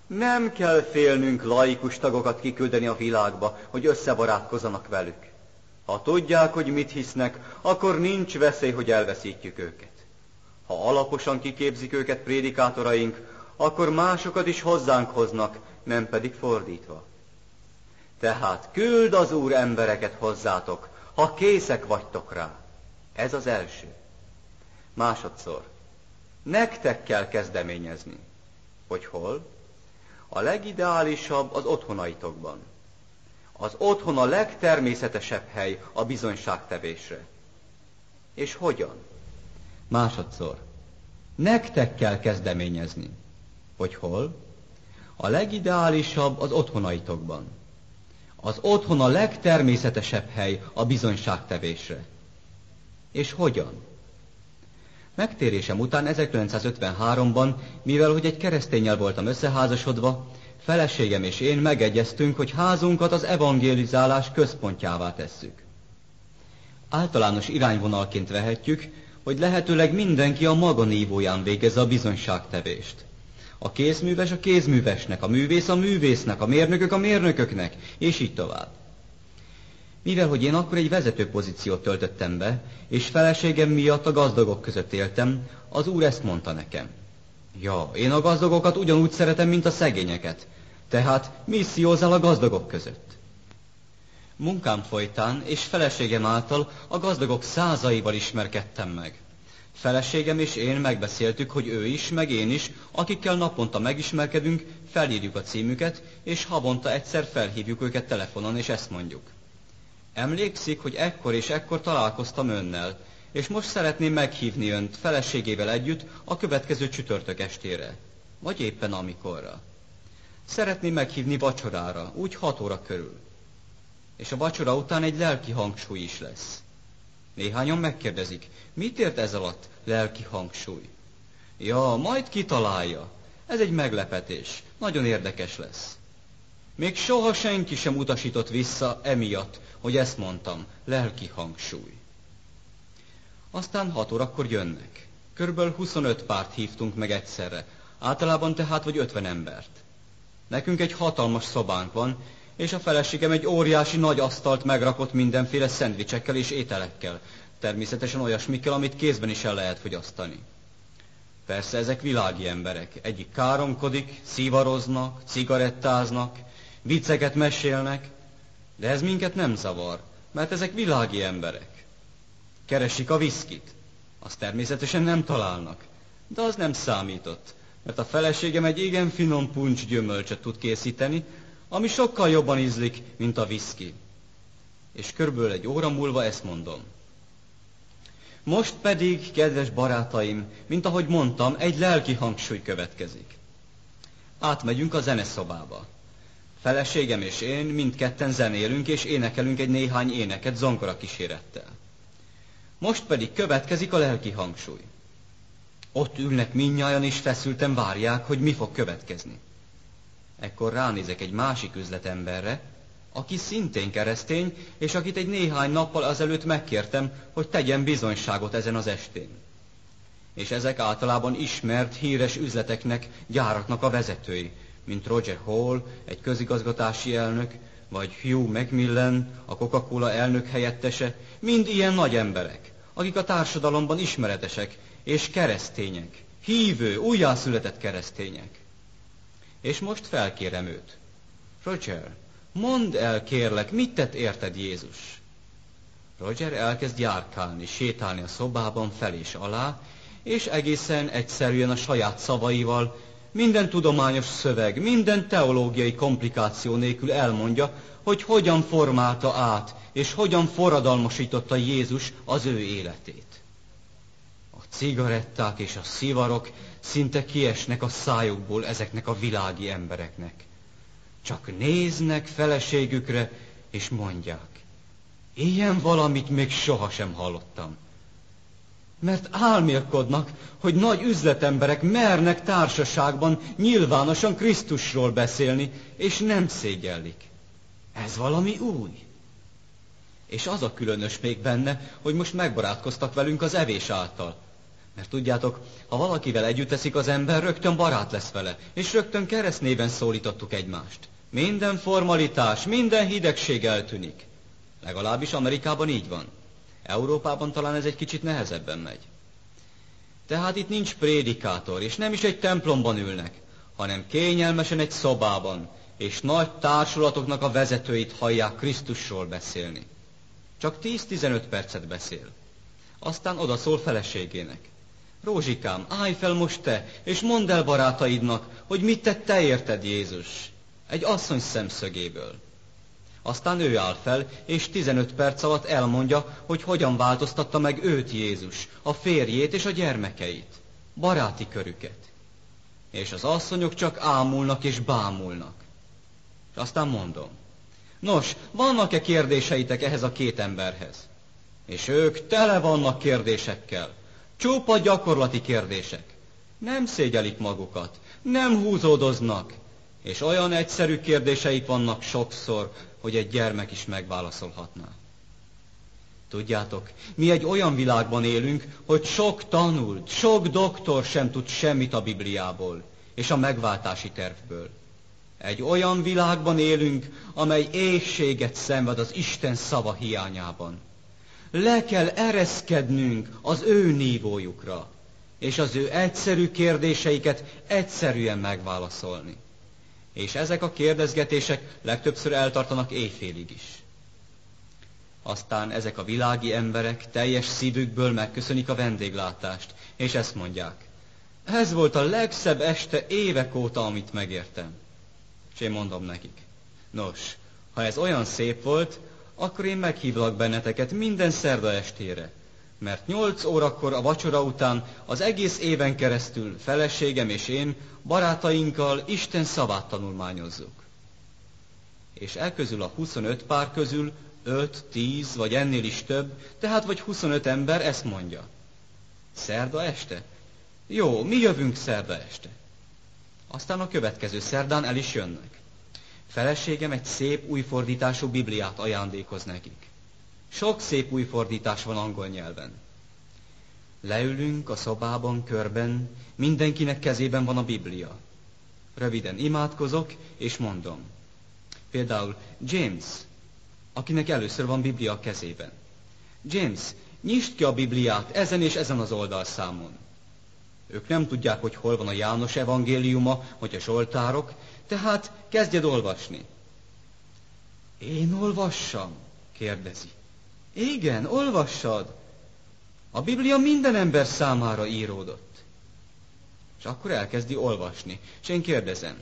Nem kell félnünk laikus tagokat kiküldeni a világba, hogy összebarátkozzanak velük. Ha tudják, hogy mit hisznek, akkor nincs veszély, hogy elveszítjük őket. Ha alaposan kiképzik őket prédikátoraink, akkor másokat is hozzánk hoznak, nem pedig fordítva. Tehát küld az Úr embereket hozzátok, ha készek vagytok rá. Ez az első. Másodszor, nektek kell kezdeményezni. Hogy hol? A legideálisabb az otthonaitokban. Az otthon a legtermészetesebb hely a bizonyságtevésre. És hogyan? Másodszor, nektek kell kezdeményezni. Hogy hol? A legideálisabb az otthonaitokban. Az otthon a legtermészetesebb hely a bizonyságtevésre. És hogyan? Megtérésem után 1953-ban, mivel hogy egy kereszténnyel voltam összeházasodva, feleségem és én megegyeztünk, hogy házunkat az evangelizálás központjává tesszük. Általános irányvonalként vehetjük, hogy lehetőleg mindenki a maga nívóján végezze a bizonyságtevést. A kézműves a kézművesnek, a művész a művésznek, a mérnökök a mérnököknek, és így tovább. Mivel hogy én akkor egy vezető pozíciót töltöttem be, és feleségem miatt a gazdagok között éltem, az Úr ezt mondta nekem. Ja, én a gazdagokat ugyanúgy szeretem, mint a szegényeket, tehát missziózzál a gazdagok között. Munkám folytán és feleségem által a gazdagok százaival ismerkedtem meg. Feleségem és én megbeszéltük, hogy ő is, meg én is, akikkel naponta megismerkedünk, felírjuk a címüket, és havonta egyszer felhívjuk őket telefonon, és ezt mondjuk. Emlékszik, hogy ekkor és ekkor találkoztam önnel, és most szeretném meghívni önt feleségével együtt a következő csütörtök estére, vagy éppen amikorra. Szeretném meghívni vacsorára, úgy 6 óra körül. És a vacsora után egy lelki hangsúly is lesz. Néhányan megkérdezik, mit ért ez alatt lelki hangsúly? Ja, majd kitalálja. Ez egy meglepetés, nagyon érdekes lesz. Még soha senki sem utasított vissza emiatt, hogy ezt mondtam, lelki hangsúly. Aztán 6 órakor jönnek. Körülbelül 25 párt hívtunk meg egyszerre, általában tehát vagy 50 embert. Nekünk egy hatalmas szobánk van, és a feleségem egy óriási nagy asztalt megrakott mindenféle szendvicsekkel és ételekkel, természetesen olyasmikkel, amit kézben is el lehet fogyasztani. Persze ezek világi emberek, egyik káromkodik, szivaroznak, cigarettáznak, vicceket mesélnek, de ez minket nem zavar, mert ezek világi emberek. Keresik a viszkit, azt természetesen nem találnak, de az nem számított, mert a feleségem egy igen finom puncsgyümölcsöt tud készíteni, ami sokkal jobban ízlik, mint a viszki. És körülbelül 1 óra múlva ezt mondom. Most pedig, kedves barátaim, mint ahogy mondtam, egy lelki hangsúly következik. Átmegyünk a zeneszobába. Feleségem és én mindketten zenélünk és énekelünk egy néhány éneket zongora kísérettel. Most pedig következik a lelki hangsúly. Ott ülnek mindnyájan és feszülten várják, hogy mi fog következni. Ekkor ránézek egy másik üzletemberre, aki szintén keresztény, és akit egy néhány nappal azelőtt megkértem, hogy tegyen bizonyságot ezen az estén. És ezek általában ismert, híres üzleteknek, gyáraknak a vezetői, mint Roger Hall, egy közigazgatási elnök, vagy Hugh Macmillan, a Coca-Cola elnök helyettese, mind ilyen nagy emberek, akik a társadalomban ismeretesek, és keresztények, hívő, újjászületett keresztények. És most felkérem őt. Roger, mondd el, kérlek, mit tett érted Jézus? Roger elkezd járkálni, sétálni a szobában fel és alá, és egészen egyszerűen a saját szavaival, minden tudományos szöveg, minden teológiai komplikáció nélkül elmondja, hogy hogyan formálta át, és hogyan forradalmasította Jézus az ő életét. A cigaretták és a szivarok szinte kiesnek a szájukból ezeknek a világi embereknek. Csak néznek feleségükre, és mondják, ilyen valamit még sohasem hallottam. Mert álmélkodnak, hogy nagy üzletemberek mernek társaságban nyilvánosan Krisztusról beszélni, és nem szégyellik. Ez valami új. És az a különös még benne, hogy most megbarátkoztak velünk az evés által. Mert tudjátok, ha valakivel együtt eszik az ember, rögtön barát lesz vele, és rögtön keresztnéven szólítottuk egymást. Minden formalitás, minden hidegség eltűnik. Legalábbis Amerikában így van. Európában talán ez egy kicsit nehezebben megy. Tehát itt nincs prédikátor, és nem is egy templomban ülnek, hanem kényelmesen egy szobában, és nagy társulatoknak a vezetőit hallják Krisztusról beszélni. Csak 10-15 percet beszél. Aztán odaszól feleségének. Rózsikám, állj fel most te, és mondd el barátaidnak, hogy mit tett te érted Jézus. Egy asszony szemszögéből. Aztán ő áll fel, és 15 perc alatt elmondja, hogy hogyan változtatta meg őt Jézus, a férjét és a gyermekeit, baráti körüket. És az asszonyok csak ámulnak és bámulnak. És aztán mondom, nos, vannak-e kérdéseitek ehhez a két emberhez? És ők tele vannak kérdésekkel, csupa gyakorlati kérdések. Nem szégyelik magukat, nem húzódoznak, és olyan egyszerű kérdéseik vannak sokszor, hogy egy gyermek is megválaszolhatná. Tudjátok, mi egy olyan világban élünk, hogy sok tanult, sok doktor sem tud semmit a Bibliából és a megváltási tervből. Egy olyan világban élünk, amely éhséget szenved az Isten szava hiányában. Le kell ereszkednünk az ő nívójukra, és az ő egyszerű kérdéseiket egyszerűen megválaszolni. És ezek a kérdezgetések legtöbbször eltartanak éjfélig is. Aztán ezek a világi emberek teljes szívükből megköszönik a vendéglátást, és ezt mondják. Ez volt a legszebb este évek óta, amit megértem. És én mondom nekik. Nos, ha ez olyan szép volt, akkor én meghívlak benneteket minden szerda estére. Mert 8 órakor a vacsora után az egész éven keresztül feleségem és én barátainkkal Isten szavát tanulmányozzuk. És elközül a 25 pár közül 5-10 vagy ennél is több, tehát vagy 25 ember ezt mondja. Szerda este? Jó, mi jövünk szerda este. Aztán a következő szerdán el is jönnek. Feleségem egy szép új fordítású Bibliát ajándékoz nekik. Sok szép új fordítás van angol nyelven. Leülünk a szobában körben, mindenkinek kezében van a Biblia. Röviden imádkozok, és mondom. Például James, akinek először van Biblia a kezében. James, nyisd ki a Bibliát ezen és ezen az oldalszámon. Ők nem tudják, hogy hol van a János evangéliuma, vagy a Zsoltárok, tehát kezdjed olvasni. Én olvassam? Kérdezi. Igen, olvassad. A Biblia minden ember számára íródott. És akkor elkezdi olvasni. És én kérdezem.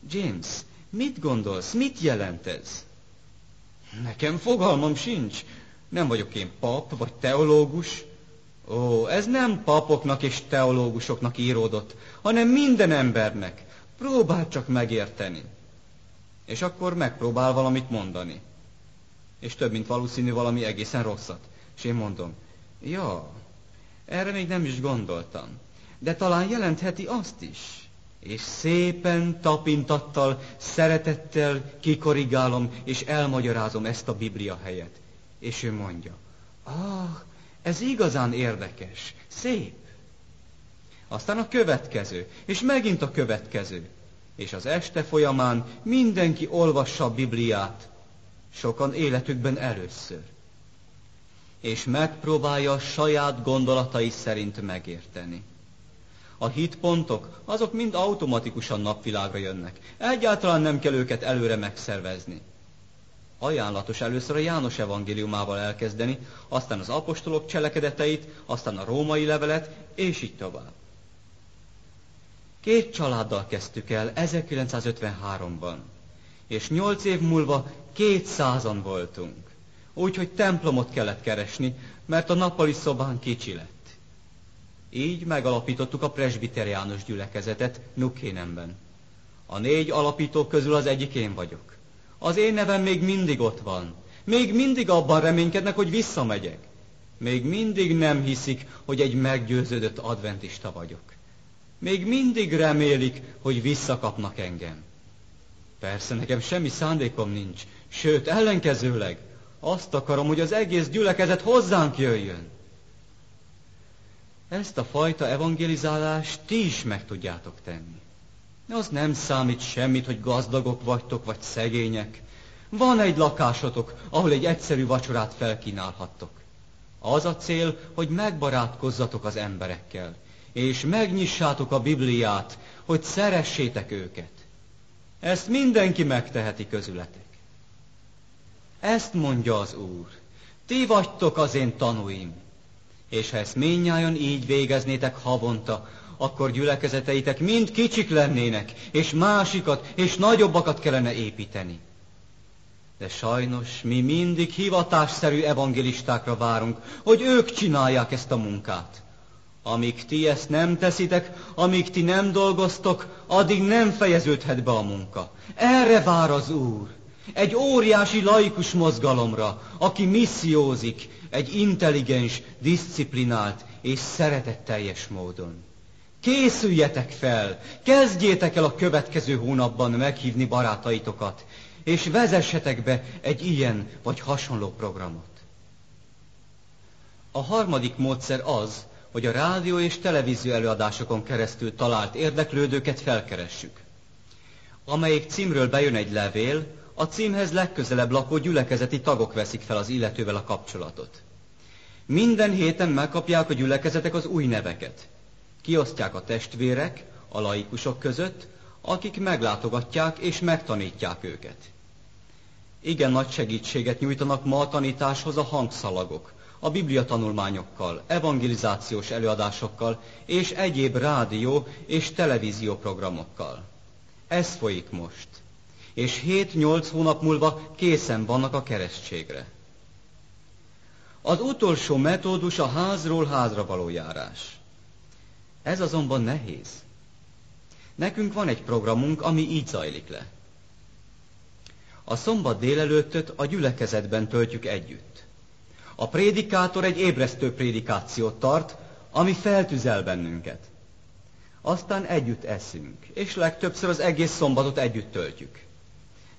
James, mit gondolsz, mit jelent ez? Nekem fogalmam sincs. Nem vagyok én pap, vagy teológus. Ó, ez nem papoknak és teológusoknak íródott, hanem minden embernek. Próbáld csak megérteni. És akkor megpróbál valamit mondani. És több, mint valószínű valami egészen rosszat. És én mondom, ja, erre még nem is gondoltam. De talán jelentheti azt is. És szépen tapintattal, szeretettel kikorrigálom, és elmagyarázom ezt a Biblia helyet. És ő mondja, ez igazán érdekes, szép. Aztán a következő, és megint a következő. És az este folyamán mindenki olvassa a Bibliát, sokan életükben először. És megpróbálja a saját gondolatai szerint megérteni. A hitpontok, azok mind automatikusan napvilágra jönnek. Egyáltalán nem kell őket előre megszervezni. Ajánlatos először a János evangéliumával elkezdeni, aztán az apostolok cselekedeteit, aztán a római levelet, és így tovább. 2 családdal kezdtük el 1953-ban, és 8 év múlva 200-an voltunk. Úgyhogy templomot kellett keresni, mert a nappali szobán kicsi lett. Így megalapítottuk a presbiteriánus gyülekezetet Nukénemben. A 4 alapító közül az egyik én vagyok. Az én nevem még mindig ott van. Még mindig abban reménykednek, hogy visszamegyek. Még mindig nem hiszik, hogy egy meggyőződött adventista vagyok. Még mindig remélik, hogy visszakapnak engem. Persze nekem semmi szándékom nincs, sőt, ellenkezőleg azt akarom, hogy az egész gyülekezet hozzánk jöjjön. Ezt a fajta evangelizálást ti is meg tudjátok tenni. Az nem számít semmit, hogy gazdagok vagytok, vagy szegények. Van egy lakásotok, ahol egy egyszerű vacsorát felkínálhattok. Az a cél, hogy megbarátkozzatok az emberekkel, és megnyissátok a Bibliát, hogy szeressétek őket. Ezt mindenki megteheti közületek. Ezt mondja az Úr. Ti vagytok az én tanúim. És ha ezt mindnyájan így végeznétek havonta, akkor gyülekezeteitek mind kicsik lennének, és másikat és nagyobbakat kellene építeni. De sajnos mi mindig hivatásszerű evangélistákra várunk, hogy ők csinálják ezt a munkát. Amíg ti ezt nem teszitek, amíg ti nem dolgoztok, addig nem fejeződhet be a munka. Erre vár az Úr. Egy óriási laikus mozgalomra, aki missziózik, egy intelligens, diszciplinált és szeretetteljes módon. Készüljetek fel, kezdjétek el a következő hónapban meghívni barátaitokat, és vezessetek be egy ilyen vagy hasonló programot. A harmadik módszer az, hogy a rádió és televízió előadásokon keresztül talált érdeklődőket felkeressük. Amelyik címről bejön egy levél, a címhez legközelebb lakó gyülekezeti tagok veszik fel az illetővel a kapcsolatot. Minden héten megkapják a gyülekezetek az új neveket. Kiosztják a testvérek, a laikusok között, akik meglátogatják és megtanítják őket. Igen nagy segítséget nyújtanak ma a tanításhoz a hangszalagok, a bibliatanulmányokkal, evangelizációs előadásokkal és egyéb rádió és televízió programokkal. Ez folyik most, és 7-8 hónap múlva készen vannak a keresztségre. Az utolsó metódus a házról házra való járás. Ez azonban nehéz. Nekünk van egy programunk, ami így zajlik le. A szombat délelőttöt a gyülekezetben töltjük együtt. A prédikátor egy ébresztő prédikációt tart, ami feltüzel bennünket. Aztán együtt eszünk, és legtöbbször az egész szombatot együtt töltjük.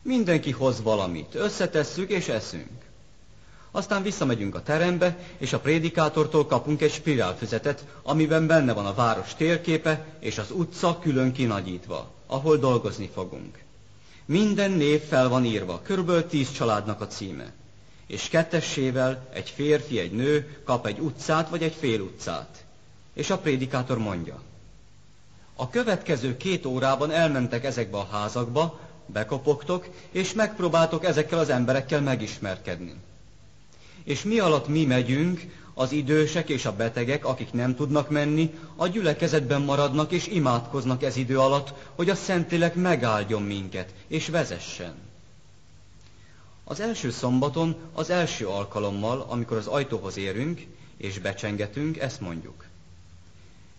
Mindenki hoz valamit, összetesszük és eszünk. Aztán visszamegyünk a terembe, és a prédikátortól kapunk egy spirálfüzetet, amiben benne van a város térképe és az utca külön kinagyítva, ahol dolgozni fogunk. Minden név fel van írva, körülbelül 10 családnak a címe. És kettessével egy férfi, egy nő kap egy utcát vagy egy fél utcát. És a prédikátor mondja: a következő 2 órában elmentek ezekbe a házakba, bekopogtok, és megpróbáltok ezekkel az emberekkel megismerkedni. És mi alatt mi megyünk, az idősek és a betegek, akik nem tudnak menni, a gyülekezetben maradnak és imádkoznak ez idő alatt, hogy a Szentlélek megáldjon minket, és vezessen. Az első szombaton, az első alkalommal, amikor az ajtóhoz érünk, és becsengetünk, ezt mondjuk: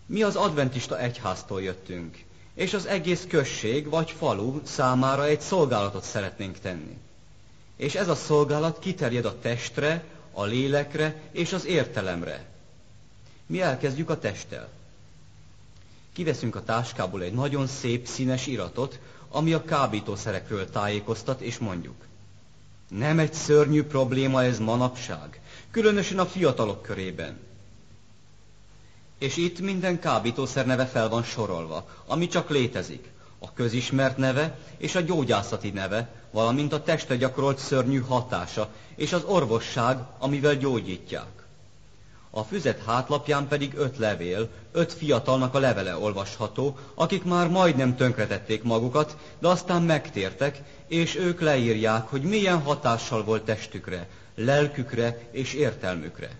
mi az adventista egyháztól jöttünk, és az egész község vagy falu számára egy szolgálatot szeretnénk tenni. És ez a szolgálat kiterjed a testre, a lélekre és az értelemre. Mi elkezdjük a testtel. Kiveszünk a táskából egy nagyon szép színes iratot, ami a kábítószerekről tájékoztat, és mondjuk: nem egy szörnyű probléma ez manapság, különösen a fiatalok körében. És itt minden kábítószer neve fel van sorolva, ami csak létezik. A közismert neve és a gyógyászati neve, valamint a testre gyakorolt szörnyű hatása, és az orvosság, amivel gyógyítják. A füzet hátlapján pedig 5 levél, 5 fiatalnak a levele olvasható, akik már majdnem tönkretették magukat, de aztán megtértek, és ők leírják, hogy milyen hatással volt testükre, lelkükre és értelmükre.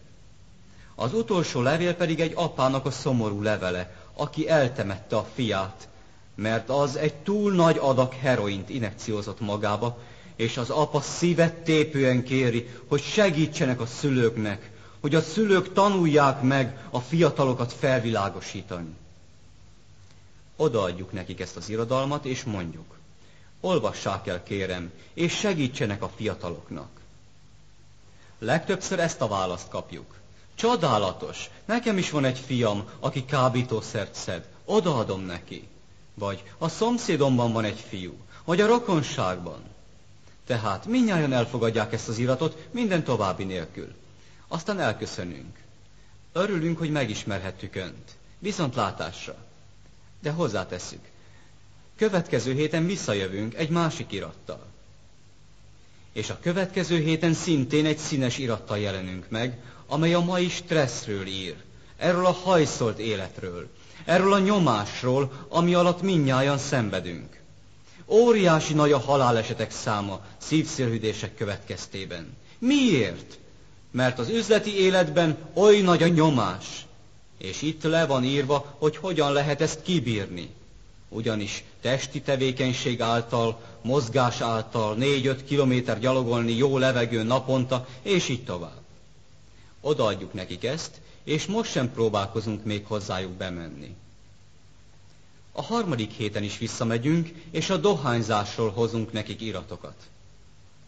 Az utolsó levél pedig egy apának a szomorú levele, aki eltemette a fiát, mert az egy túl nagy adag heroint injekciózott magába, és az apa szívet tépően kéri, hogy segítsenek a szülőknek, hogy a szülők tanulják meg a fiatalokat felvilágosítani. Odaadjuk nekik ezt az irodalmat, és mondjuk, olvassák el, kérem, és segítsenek a fiataloknak. Legtöbbször ezt a választ kapjuk. Csodálatos, nekem is van egy fiam, aki kábítószert szed, odaadom neki. Vagy a szomszédomban van egy fiú, vagy a rokonságban. Tehát mindnyájan elfogadják ezt az iratot, minden további nélkül. Aztán elköszönünk. Örülünk, hogy megismerhettük önt. Viszontlátásra. De hozzátesszük. Következő héten visszajövünk egy másik irattal. És a következő héten szintén egy színes irattal jelenünk meg, amely a mai stresszről ír, erről a hajszolt életről, erről a nyomásról, ami alatt mindnyájan szenvedünk. Óriási nagy a halálesetek száma szívszélhűdések következtében. Miért? Mert az üzleti életben oly nagy a nyomás, és itt le van írva, hogy hogyan lehet ezt kibírni. Ugyanis testi tevékenység által, mozgás által 4-5 kilométer gyalogolni jó levegőn naponta, és így tovább. Odaadjuk nekik ezt, és most sem próbálkozunk még hozzájuk bemenni. A harmadik héten is visszamegyünk, és a dohányzásról hozunk nekik iratokat.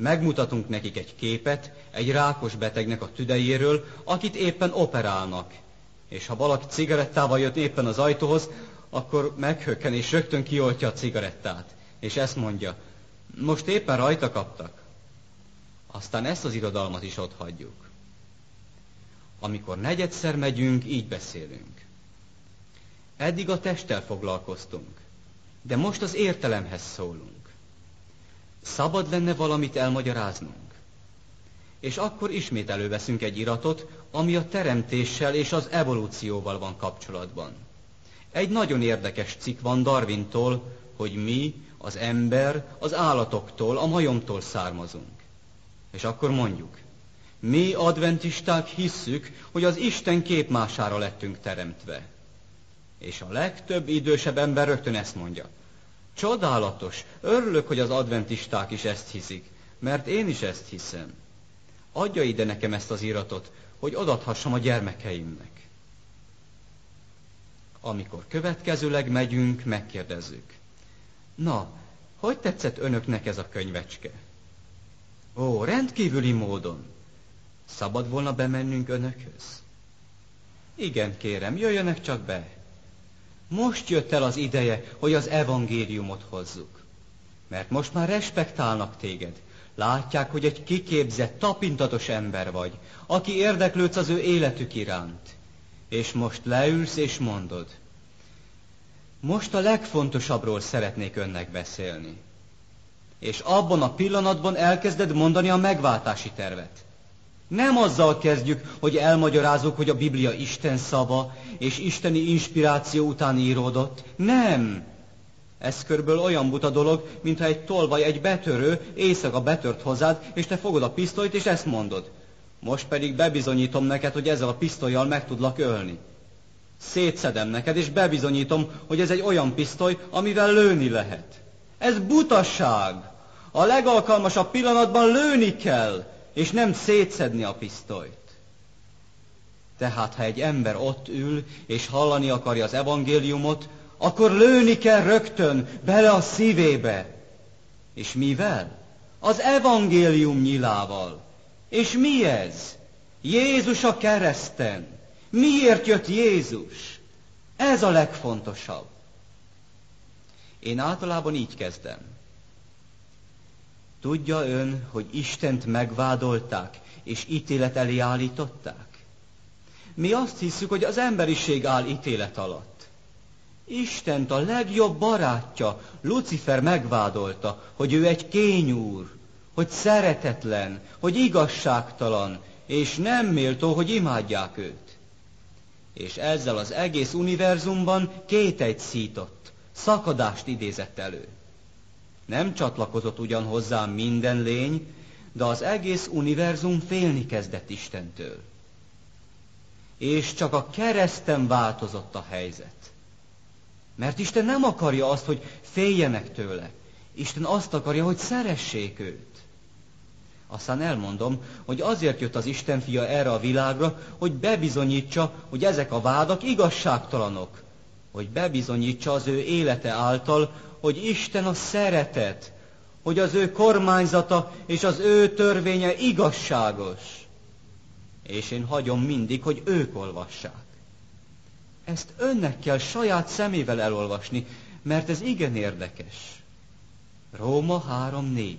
Megmutatunk nekik egy képet, egy rákos betegnek a tüdejéről, akit éppen operálnak. És ha valaki cigarettával jött éppen az ajtóhoz, akkor meghökken és rögtön kioltja a cigarettát. És ezt mondja, most éppen rajta kaptak. Aztán ezt az irodalmat is otthagyjuk. Amikor negyedszer megyünk, így beszélünk. Eddig a testtel foglalkoztunk, de most az értelemhez szólunk. Szabad lenne valamit elmagyaráznunk. És akkor ismét előveszünk egy iratot, ami a teremtéssel és az evolúcióval van kapcsolatban. Egy nagyon érdekes cikk van Darwintól, hogy mi, az ember, az állatoktól, a majomtól származunk. És akkor mondjuk, mi adventisták hisszük, hogy az Isten képmására lettünk teremtve. És a legtöbb idősebb ember rögtön ezt mondja. Csodálatos, örülök, hogy az adventisták is ezt hiszik, mert én is ezt hiszem. Adja ide nekem ezt az iratot, hogy odaadhassam a gyermekeimnek. Amikor következőleg megyünk, megkérdezzük. Na, hogy tetszett önöknek ez a könyvecske? Ó, rendkívüli módon. Szabad volna bemennünk önökhöz? Igen, kérem, jöjjönek csak be. Most jött el az ideje, hogy az evangéliumot hozzuk. Mert most már respektálnak téged. Látják, hogy egy kiképzett, tapintatos ember vagy, aki érdeklődsz az ő életük iránt. És most leülsz és mondod. Most a legfontosabbról szeretnék önnek beszélni. És abban a pillanatban elkezded mondani a megváltási tervet. Nem azzal kezdjük, hogy elmagyarázzuk, hogy a Biblia Isten szava, és isteni inspiráció után íródott. Nem! Ez körülbelül olyan buta dolog, mintha egy tolvaj, egy betörő éjszaka betört hozzád, és te fogod a pisztolyt, és ezt mondod. Most pedig bebizonyítom neked, hogy ezzel a pisztollyal meg tudlak ölni. Szétszedem neked, és bebizonyítom, hogy ez egy olyan pisztoly, amivel lőni lehet. Ez butaság! A legalkalmasabb pillanatban lőni kell, és nem szétszedni a pisztolyt. Tehát, ha egy ember ott ül, és hallani akarja az evangéliumot, akkor lőni kell rögtön bele a szívébe. És mivel? Az evangélium nyilával. És mi ez? Jézus a kereszten. Miért jött Jézus? Ez a legfontosabb. Én általában így kezdem. Tudja ön, hogy Istent megvádolták, és ítélet elé állították? Mi azt hiszük, hogy az emberiség áll ítélet alatt. Istent a legjobb barátja, Lucifer megvádolta, hogy ő egy kényúr, hogy szeretetlen, hogy igazságtalan, és nem méltó, hogy imádják őt. és ezzel az egész univerzumban kételyt szított, szakadást idézett elő. Nem csatlakozott ugyan hozzá minden lény, de az egész univerzum félni kezdett Istentől. És csak a kereszten változott a helyzet. Mert Isten nem akarja azt, hogy féljenek tőle. Isten azt akarja, hogy szeressék őt. Aztán elmondom, hogy azért jött az Isten fia erre a világra, hogy bebizonyítsa, hogy ezek a vádak igazságtalanok. Hogy bebizonyítsa az ő élete által, hogy Isten a szeretet, hogy az ő kormányzata és az ő törvénye igazságos. És én hagyom mindig, hogy ők olvassák. Ezt önnek kell saját szemével elolvasni, mert ez igen érdekes. Róma 3:4.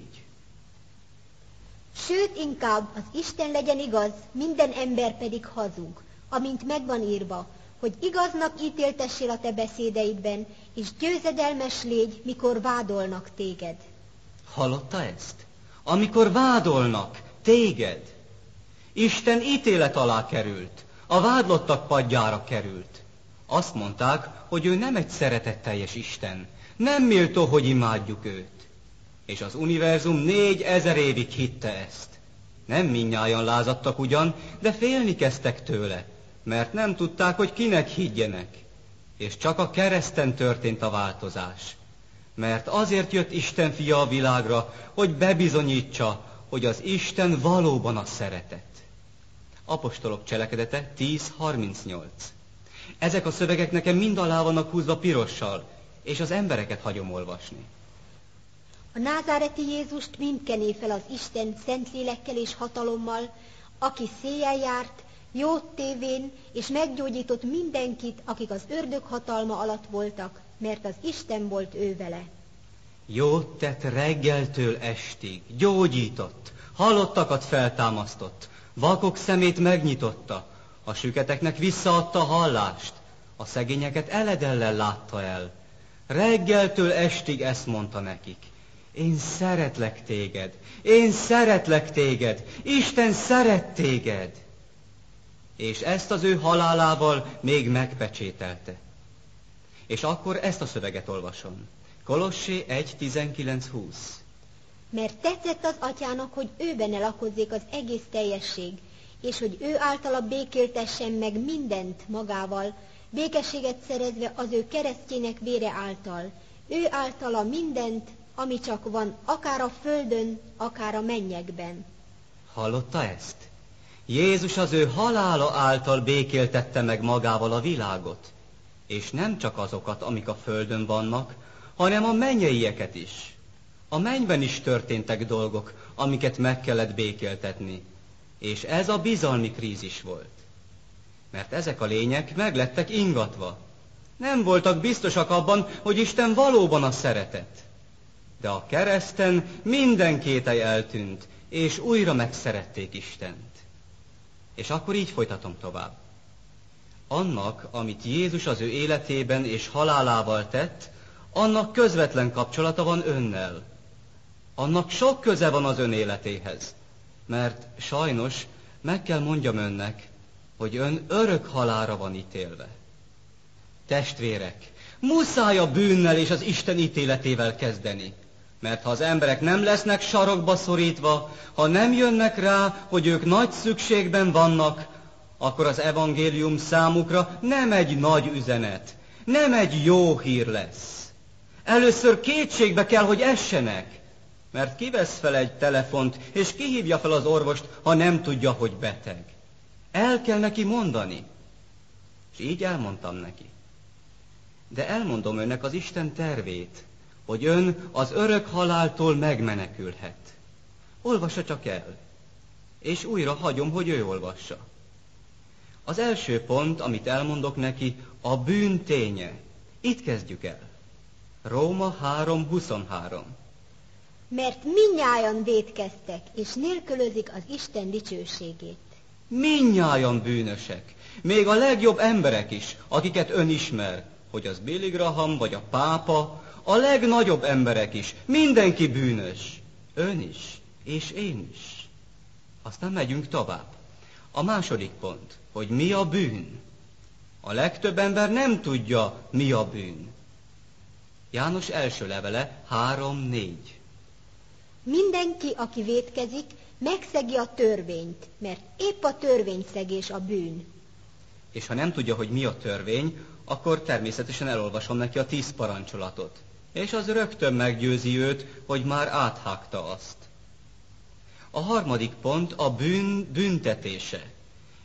Sőt, inkább az Isten legyen igaz, minden ember pedig hazug, amint megvan írva, hogy igaznak ítéltessél a te beszédeidben, és győzedelmes légy, mikor vádolnak téged. Hallotta ezt? Amikor vádolnak téged, Isten ítélet alá került, a vádlottak padjára került. Azt mondták, hogy ő nem egy szeretetteljes Isten, nem méltó, hogy imádjuk őt. És az univerzum 4000 évig hitte ezt. Nem mindnyájan lázadtak ugyan, de félni kezdtek tőle, mert nem tudták, hogy kinek higgyenek. És csak a kereszten történt a változás. Mert azért jött Isten fia a világra, hogy bebizonyítsa, hogy az Isten valóban a szeretet. Apostolok cselekedete 10:38. Ezek a szövegek nekem mind alá vannak húzva pirossal, és az embereket hagyom olvasni. A názáreti Jézust mind kené fel az Isten szentlélekkel és hatalommal, aki széjjel járt, jót tévén, és meggyógyított mindenkit, akik az ördög hatalma alatt voltak, mert az Isten volt ő vele. Jót tett reggeltől estig, gyógyított, halottakat feltámasztott, vakok szemét megnyitotta, a süketeknek visszaadta a hallást, a szegényeket eledellel látta el. Reggeltől estig ezt mondta nekik. Én szeretlek téged, én szeretlek téged, Isten szeret téged. És ezt az ő halálával még megpecsételte. És akkor ezt a szöveget olvasom. Kolossé 1:19-20. Mert tetszett az atyának, hogy ő benne lakozzék az egész teljesség, és hogy ő általa békéltessen meg mindent magával, békességet szerezve az ő keresztjének vére által. Ő általa mindent, ami csak van, akár a földön, akár a mennyekben. Hallotta ezt? Jézus az ő halála által békéltette meg magával a világot, és nem csak azokat, amik a földön vannak, hanem a mennyeieket is. A mennyben is történtek dolgok, amiket meg kellett békéltetni, és ez a bizalmi krízis volt. Mert ezek a lények meglettek ingatva. Nem voltak biztosak abban, hogy Isten valóban a szeretet. De a kereszten minden kételj eltűnt, és újra megszerették Istent. És akkor így folytatom tovább. Annak, amit Jézus az ő életében és halálával tett, annak közvetlen kapcsolata van önnel. Annak sok köze van az ön életéhez. Mert sajnos meg kell mondjam önnek, hogy ön örök halálra van ítélve. Testvérek, muszáj a bűnnel és az Isten ítéletével kezdeni. Mert ha az emberek nem lesznek sarokba szorítva, ha nem jönnek rá, hogy ők nagy szükségben vannak, akkor az evangélium számukra nem egy nagy üzenet, nem egy jó hír lesz. Először kétségbe kell, hogy essenek, mert kivesz fel egy telefont, és kihívja fel az orvost, ha nem tudja, hogy beteg. El kell neki mondani. És így elmondtam neki. De elmondom önnek az Isten tervét, hogy ön az örök haláltól megmenekülhet. Olvassa csak el, és újra hagyom, hogy ő olvassa. Az első pont, amit elmondok neki, a bűn ténye. Itt kezdjük el. Róma 3:23. Mert mindnyájan vétkeztek, és nélkülözik az Isten dicsőségét. Mindnyájan bűnösek. Még a legjobb emberek is, akiket ön ismer, hogy az Billy Graham vagy a pápa, a legnagyobb emberek is, mindenki bűnös. Ön is, és én is. Aztán megyünk tovább. A második pont, hogy mi a bűn. A legtöbb ember nem tudja, mi a bűn. János első levele 3:4. Mindenki, aki vétkezik, megszegi a törvényt, mert épp a törvényszegés a bűn. És ha nem tudja, hogy mi a törvény, akkor természetesen elolvasom neki a 10 parancsolatot. És az rögtön meggyőzi őt, hogy már áthágta azt. A harmadik pont a bűn büntetése.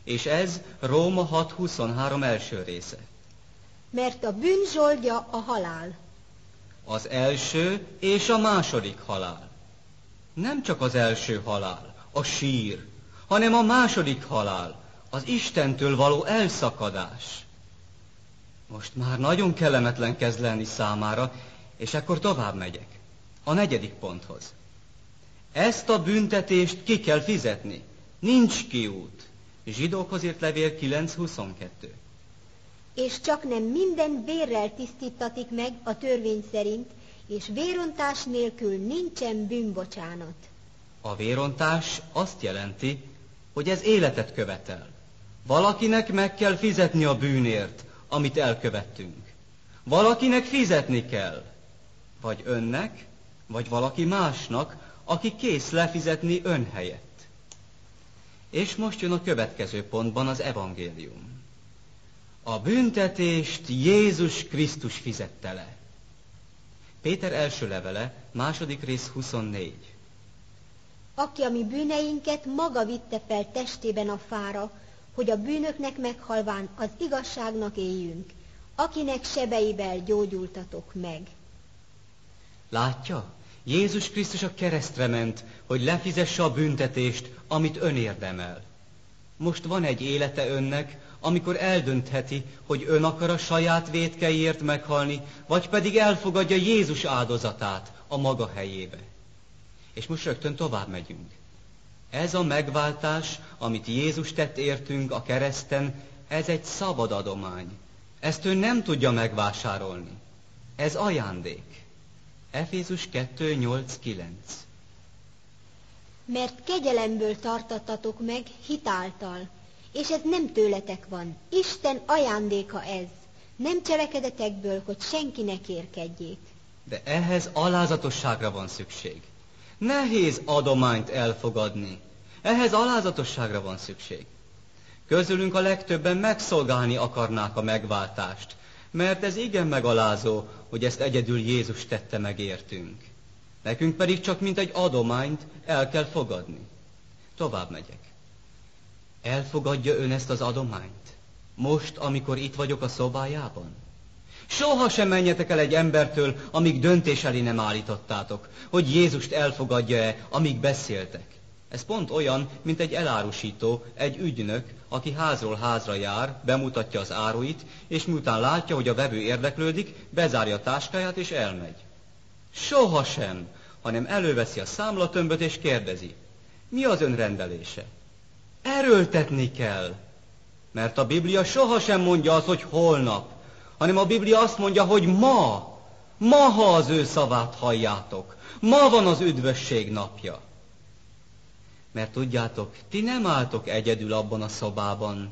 És ez Róma 6:23 első része. Mert a bűn zsoldja a halál. Az első és a második halál. Nem csak az első halál, a sír, hanem a második halál, az Istentől való elszakadás. Most már nagyon kellemetlen kezd lenni számára, és akkor tovább megyek. A negyedik ponthoz. Ezt a büntetést ki kell fizetni. Nincs kiút. Zsidókhoz írt levél 9:22. És csak nem minden vérrel tisztítatik meg a törvény szerint, és vérontás nélkül nincsen bűnbocsánat. A vérontás azt jelenti, hogy ez életet követel. Valakinek meg kell fizetni a bűnért, amit elkövettünk. Valakinek fizetni kell. Vagy önnek, vagy valaki másnak, aki kész lefizetni ön helyett. És most jön a következő pontban az evangélium. A büntetést Jézus Krisztus fizette le. Péter első levele, 2. rész 24. Aki a mi bűneinket maga vitte fel testében a fára, hogy a bűnöknek meghalván az igazságnak éljünk, akinek sebeivel gyógyultatok meg. Látja? Jézus Krisztus a keresztre ment, hogy lefizesse a büntetést, amit ön érdemel. Most van egy élete önnek, amikor eldöntheti, hogy ön akar a saját vétkeiért meghalni, vagy pedig elfogadja Jézus áldozatát a maga helyébe. És most rögtön tovább megyünk. Ez a megváltás, amit Jézus tett értünk a kereszten, ez egy szabad adomány. Ezt ön nem tudja megvásárolni. Ez ajándék. Efézus 2:8-9. Mert kegyelemből tartattatok meg hitáltal, és ez nem tőletek van. Isten ajándéka ez, nem cselekedetekből, hogy senki ne kérkedjék. De ehhez alázatosságra van szükség. Nehéz adományt elfogadni. Ehhez alázatosságra van szükség. Közülünk a legtöbben megszolgálni akarnák a megváltást, mert ez igen megalázó, hogy ezt egyedül Jézus tette meg értünk. Nekünk pedig csak mint egy adományt el kell fogadni. Tovább megyek. Elfogadja ön ezt az adományt? Most, amikor itt vagyok a szobájában? Soha sem menjetek el egy embertől, amíg döntés elé nem állítottátok, hogy Jézust elfogadja-e, amíg beszéltek. Ez pont olyan, mint egy elárusító, egy ügynök, aki házról házra jár, bemutatja az áruit, és miután látja, hogy a vevő érdeklődik, bezárja a táskáját és elmegy. Soha sem, hanem előveszi a számlatömböt és kérdezi, mi az ön rendelése? Erőltetni kell, mert a Biblia sohasem mondja azt, hogy holnap, hanem a Biblia azt mondja, hogy ma, ha az ő szavát halljátok, ma van az üdvösség napja. Mert tudjátok, ti nem álltok egyedül abban a szobában,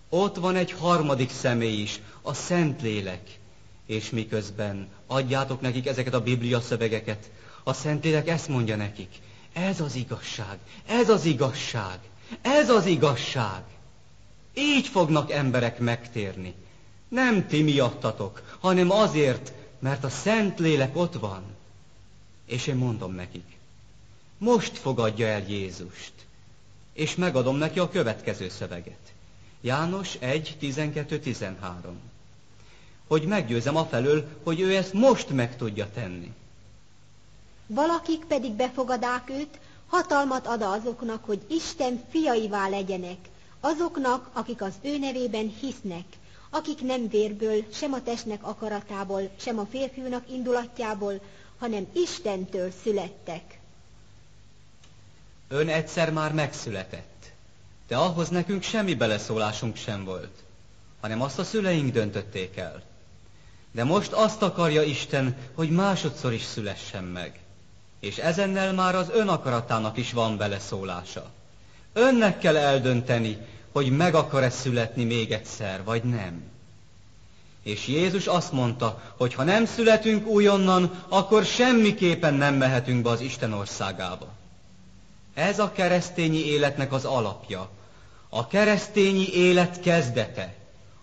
ott van egy harmadik személy is, a Szentlélek, és miközben adjátok nekik ezeket a Biblia szövegeket, a Szentlélek ezt mondja nekik, ez az igazság, ez az igazság, ez az igazság. Így fognak emberek megtérni. Nem ti miattatok, hanem azért, mert a Szentlélek ott van. És én mondom nekik, most fogadja el Jézust, és megadom neki a következő szöveget. János 1:12-13. Hogy meggyőzem afelől, hogy ő ezt most meg tudja tenni. Valakik pedig befogadák őt, hatalmat ad azoknak, hogy Isten fiaivá legyenek, azoknak, akik az ő nevében hisznek, akik nem vérből, sem a testnek akaratából, sem a férfiúnak indulatjából, hanem Istentől születtek. Ön egyszer már megszületett, de ahhoz nekünk semmi beleszólásunk sem volt, hanem azt a szüleink döntötték el. De most azt akarja Isten, hogy másodszor is szülessen meg, és ezennel már az ön akaratának is van beleszólása. Önnek kell eldönteni, hogy meg akar-e születni még egyszer, vagy nem. És Jézus azt mondta, hogy ha nem születünk újonnan, akkor semmiképpen nem mehetünk be az Isten országába. Ez a keresztényi életnek az alapja, a keresztényi élet kezdete,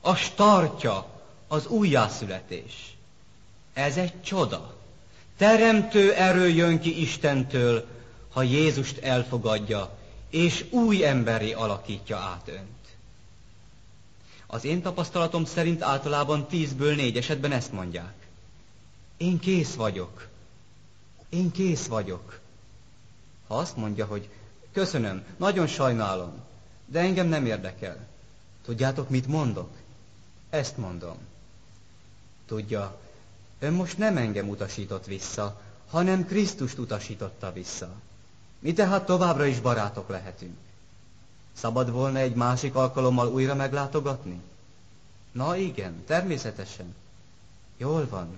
a startja, az újjászületés. Ez egy csoda. Teremtő erő jön ki Istentől, ha Jézust elfogadja, és új emberré alakítja át önt. Az én tapasztalatom szerint általában 10-ből 4 esetben ezt mondják. Én kész vagyok. Én kész vagyok. Ha azt mondja, hogy köszönöm, nagyon sajnálom, de engem nem érdekel. Tudjátok, mit mondok? Ezt mondom. Tudja, ön most nem engem utasított vissza, hanem Krisztust utasította vissza. Mi tehát továbbra is barátok lehetünk. Szabad volna egy másik alkalommal újra meglátogatni? Na igen, természetesen. Jól van.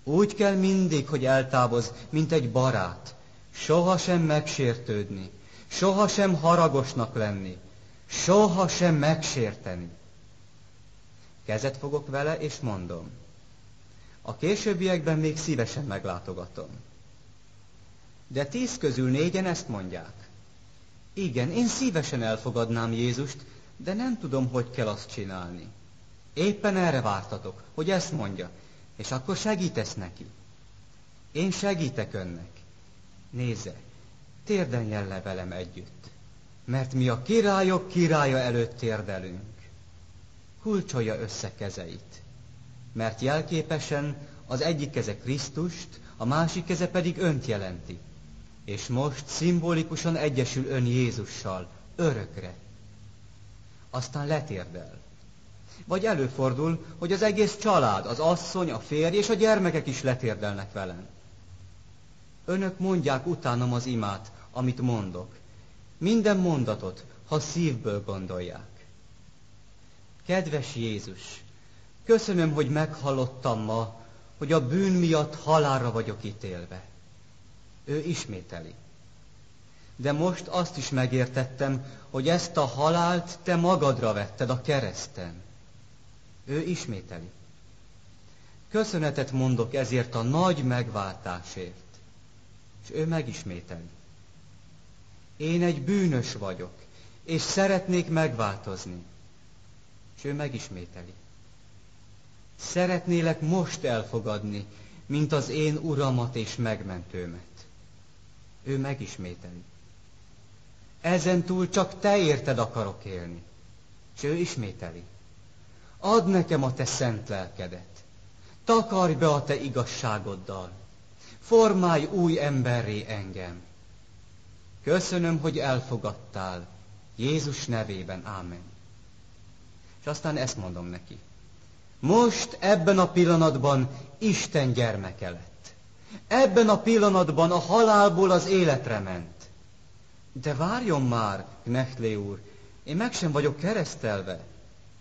Úgy kell mindig, hogy eltávozz, mint egy barát. Sohasem megsértődni, sohasem haragosnak lenni, sohasem megsérteni. Kezet fogok vele, és mondom. A későbbiekben még szívesen meglátogatom. De 10 közül 4-en ezt mondják. Igen, én szívesen elfogadnám Jézust, de nem tudom, hogy kell azt csinálni. Éppen erre vártatok, hogy ezt mondja, és akkor segítesz neki. Én segítek önnek. Nézze, térdeljen le velem együtt, mert mi a királyok királya előtt térdelünk. Kulcsolja össze kezeit, mert jelképesen az egyik keze Krisztust, a másik keze pedig önt jelenti. És most szimbolikusan egyesül ön Jézussal, örökre. Aztán letérdel. Vagy előfordul, hogy az egész család, az asszony, a férj és a gyermekek is letérdelnek velem. Önök mondják utánam az imát, amit mondok. Minden mondatot, ha szívből gondolják. Kedves Jézus, köszönöm, hogy meghallottam ma, hogy a bűn miatt halálra vagyok ítélve. Ő ismételi. De most azt is megértettem, hogy ezt a halált te magadra vetted a kereszten. Ő ismételi. Köszönetet mondok ezért a nagy megváltásért. És ő megismételi. Én egy bűnös vagyok, és szeretnék megváltozni. És ő megismételi. Szeretnélek most elfogadni, mint az én uramat és megmentőmet. Ő megismételi. Ezen túl csak te érted akarok élni. És ő ismételi. Add nekem a te szent lelkedet. Takarj be a te igazságoddal. Formálj új emberré engem. Köszönöm, hogy elfogadtál. Jézus nevében, ámen. És aztán ezt mondom neki. Most ebben a pillanatban Isten gyermeke lett. Ebben a pillanatban a halálból az életre ment. De várjon már, Knechtlé úr, én meg sem vagyok keresztelve.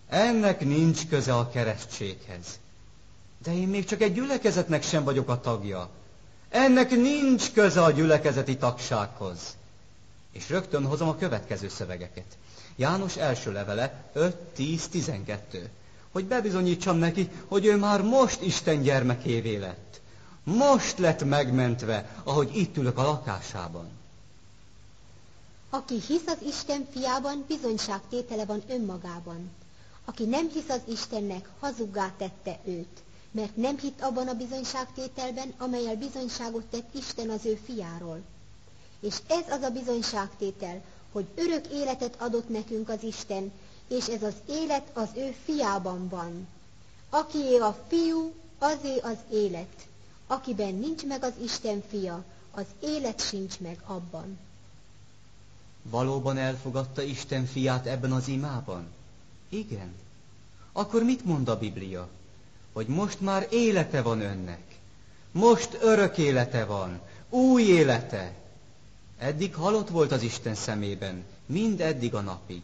Ennek nincs köze a keresztséghez. De én még csak egy gyülekezetnek sem vagyok a tagja. Ennek nincs köze a gyülekezeti tagsághoz. És rögtön hozom a következő szövegeket. János első levele 5-10-12. Hogy bebizonyítsam neki, hogy ő már most Isten gyermekévé lett. Most lett megmentve, ahogy itt ülök a lakásában. Aki hisz az Isten fiában, bizonyságtétele van önmagában. Aki nem hisz az Istennek, hazuggá tette őt, mert nem hitt abban a bizonyságtételben, amellyel bizonyságot tett Isten az ő fiáról. És ez az a bizonyságtétel, hogy örök életet adott nekünk az Isten, és ez az élet az ő fiában van. Akié a fiú, azé az élet. Akiben nincs meg az Isten fia, az élet sincs meg abban. Valóban elfogadta Isten fiát ebben az imában? Igen. Akkor mit mond a Biblia? Hogy most már élete van önnek. Most örök élete van. Új élete. Eddig halott volt az Isten szemében. Mind eddig a napig.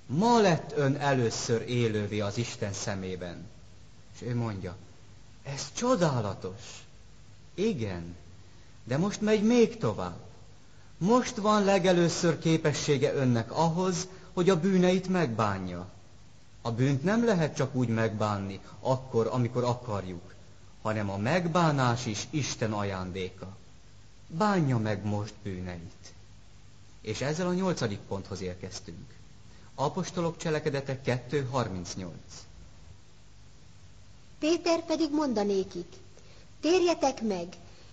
Ma lett ön először élővé az Isten szemében. És ő mondja, ez csodálatos. Igen, de most megy még tovább. Most van legelőször képessége önnek ahhoz, hogy a bűneit megbánja. A bűnt nem lehet csak úgy megbánni, akkor, amikor akarjuk, hanem a megbánás is Isten ajándéka. Bánja meg most bűneit. És ezzel a 8. ponthoz érkeztünk. Apostolok cselekedetek 2.38. Péter pedig mondanékik, térjetek meg,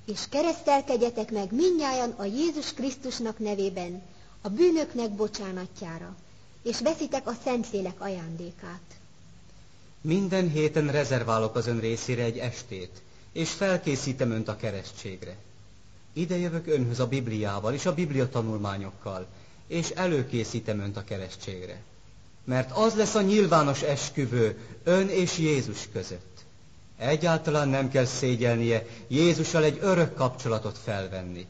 és keresztelkedjetek meg mindnyájan a Jézus Krisztusnak nevében, a bűnöknek bocsánatjára, és veszitek a Szentlélek ajándékát. Minden héten rezerválok az ön részére egy estét, és felkészítem önt a keresztségre. Ide jövök önhöz a Bibliával és a Biblia tanulmányokkal, és előkészítem önt a keresztségre. Mert az lesz a nyilvános esküvő ön és Jézus között. Egyáltalán nem kell szégyelnie Jézussal egy örök kapcsolatot felvenni.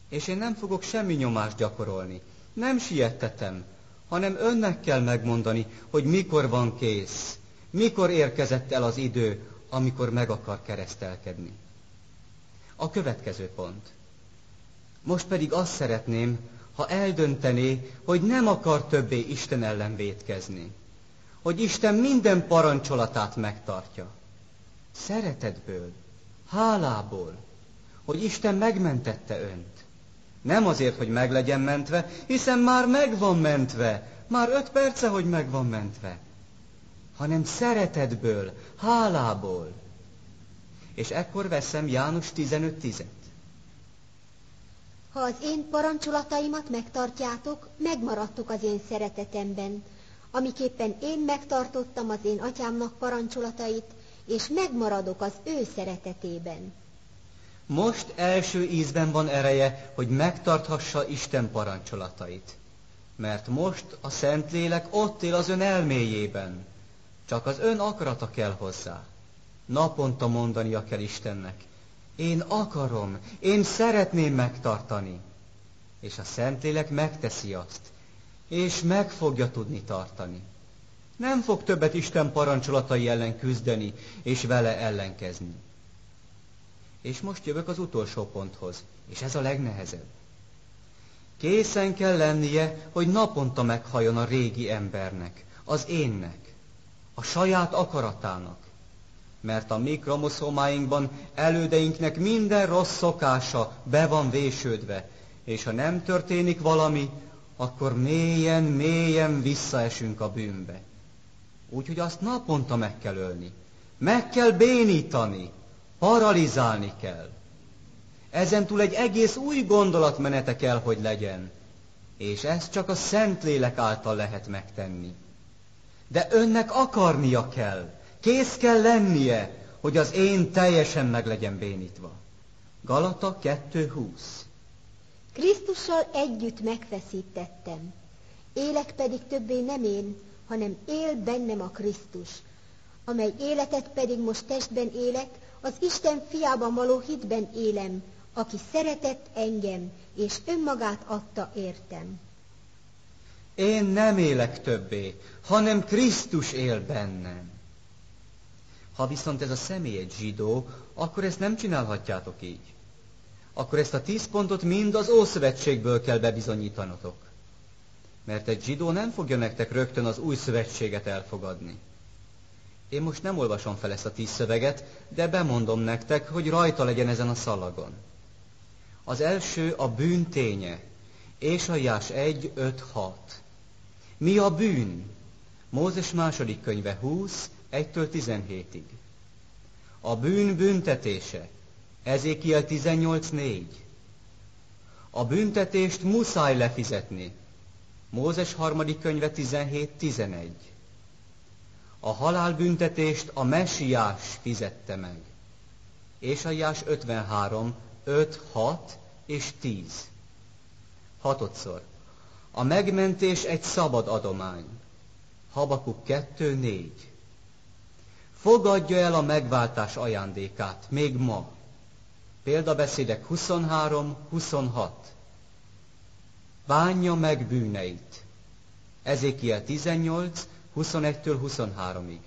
És én nem fogok semmi nyomást gyakorolni. Nem siettetem, hanem önnek kell megmondani, hogy mikor van kész, mikor érkezett el az idő, amikor meg akar keresztelkedni. A következő pont. Most pedig azt szeretném, ha eldöntené, hogy nem akar többé Isten ellen vétkezni. Hogy Isten minden parancsolatát megtartja. Szeretetből, hálából, hogy Isten megmentette önt. Nem azért, hogy meg legyen mentve, hiszen már meg van mentve, már 5 perce, hogy meg van mentve, hanem szeretetből, hálából. És ekkor veszem János 15.10. Ha az én parancsolataimat megtartjátok, megmaradtok az én szeretetemben, amiképpen én megtartottam az én atyámnak parancsolatait, és megmaradok az ő szeretetében. Most első ízben van ereje, hogy megtarthassa Isten parancsolatait. Mert most a Szentlélek ott él az ön elméjében. Csak az ön akarata kell hozzá. Naponta mondania kell Istennek. Én akarom, én szeretném megtartani. És a Szentlélek megteszi azt, és meg fogja tudni tartani. Nem fog többet Isten parancsolatai ellen küzdeni, és vele ellenkezni. És most jövök az utolsó ponthoz, és ez a legnehezebb. Készen kell lennie, hogy naponta meghalljon a régi embernek, az énnek, a saját akaratának. Mert a mi kromoszómáinkban elődeinknek minden rossz szokása be van vésődve, és ha nem történik valami, akkor mélyen, mélyen visszaesünk a bűnbe. Úgyhogy azt naponta meg kell ölni, meg kell bénítani, paralizálni kell. Ezentúl egy egész új gondolatmenete kell, hogy legyen, és ezt csak a Szentlélek által lehet megtenni. De önnek akarnia kell, kész kell lennie, hogy az én teljesen meg legyen bénítva. Galata 2.20. Krisztussal együtt megfeszítettem, élek pedig többé nem én, hanem él bennem a Krisztus, amely életet pedig most testben élek, az Isten fiában való hitben élem, aki szeretett engem, és önmagát adta értem. Én nem élek többé, hanem Krisztus él bennem. Ha viszont ez a személy egy zsidó, akkor ezt nem csinálhatjátok így. Akkor ezt a 10 pontot mind az Ószövetségből kell bebizonyítanotok. Mert egy zsidó nem fogja nektek rögtön az új szövetséget elfogadni. Én most nem olvasom fel ezt a 10 szöveget, de bemondom nektek, hogy rajta legyen ezen a szalagon. Az első a bűn ténye. Ézsaiás 1.5.6. Mi a bűn? Mózes második könyve 20, 1-től 17-ig. A bűn büntetése. Ezékiel 18.4. A büntetést muszáj lefizetni. Mózes harmadik könyve 17.11. A halálbüntetést a Mesiás fizette meg. Ézsaiás 53, 5, 6 és 10. 6-szor. A megmentés egy szabad adomány. Habakuk 2, 4. Fogadja el a megváltás ajándékát, még ma. Példabeszédek 23, 26. Bánja meg bűneit. Ezékiel 18, 21-től 23-ig.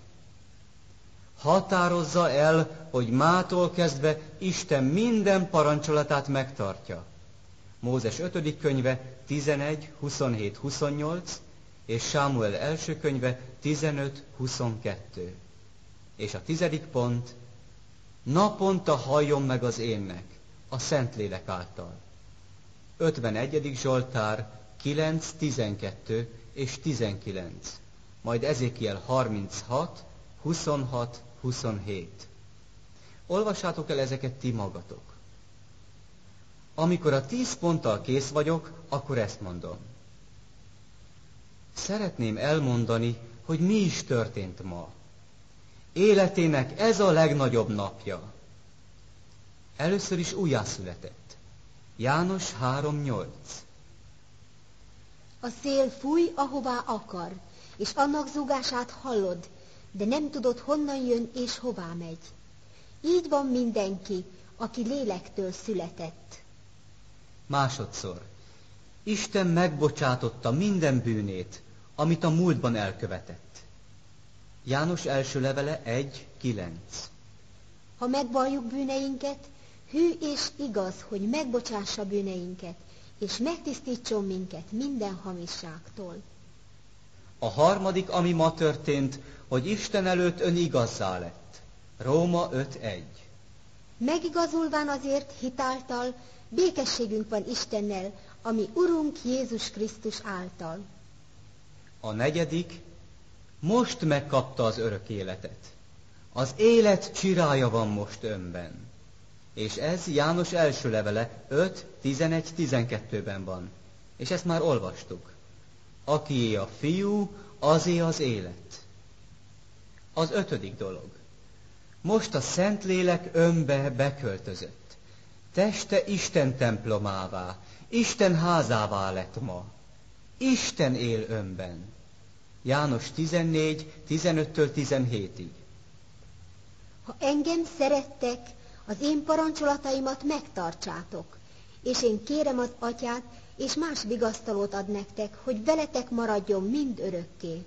Határozza el, hogy mától kezdve Isten minden parancsolatát megtartja. Mózes 5. könyve 11, 27, 28, és Sámuel első könyve 15-22. És a 10. pont, naponta halljon meg az énnek, a Szentlélek által. 51. Zsoltár 9, 12 és 19. Majd Ezékiel 36, 26, 27. Olvassátok el ezeket ti magatok. Amikor a 10 ponttal kész vagyok, akkor ezt mondom. Szeretném elmondani, hogy mi is történt ma. Életének ez a legnagyobb napja. Először is újjászületett. János 3:8. A szél fúj, ahová akar, és annak zúgását hallod, de nem tudod, honnan jön és hová megy. Így van mindenki, aki lélektől született. Másodszor. Isten megbocsátotta minden bűnét, amit a múltban elkövetett. János első levele 1:9. Ha megvalljuk bűneinket, hű és igaz, hogy megbocsássa bűneinket, és megtisztítson minket minden hamisságtól. A harmadik, ami ma történt, hogy Isten előtt ön igazzá lett. Róma 5:1. Megigazulván azért hitáltal békességünk van Istennel, ami Urunk Jézus Krisztus által. A negyedik, most megkapta az örök életet. Az élet csirája van most önben. És ez János első levele 5:11-12-ben van. És ezt már olvastuk. Akié a fiú, azé az élet. Az 5. dolog. Most a Szentlélek önbe beköltözött. Teste Isten templomává, Isten házává lett ma. Isten él önben. János 14:15-17. Ha engem szerettek, az én parancsolataimat megtartsátok, és én kérem az Atyát, és más vigasztalót ad nektek, hogy veletek maradjon mind örökké.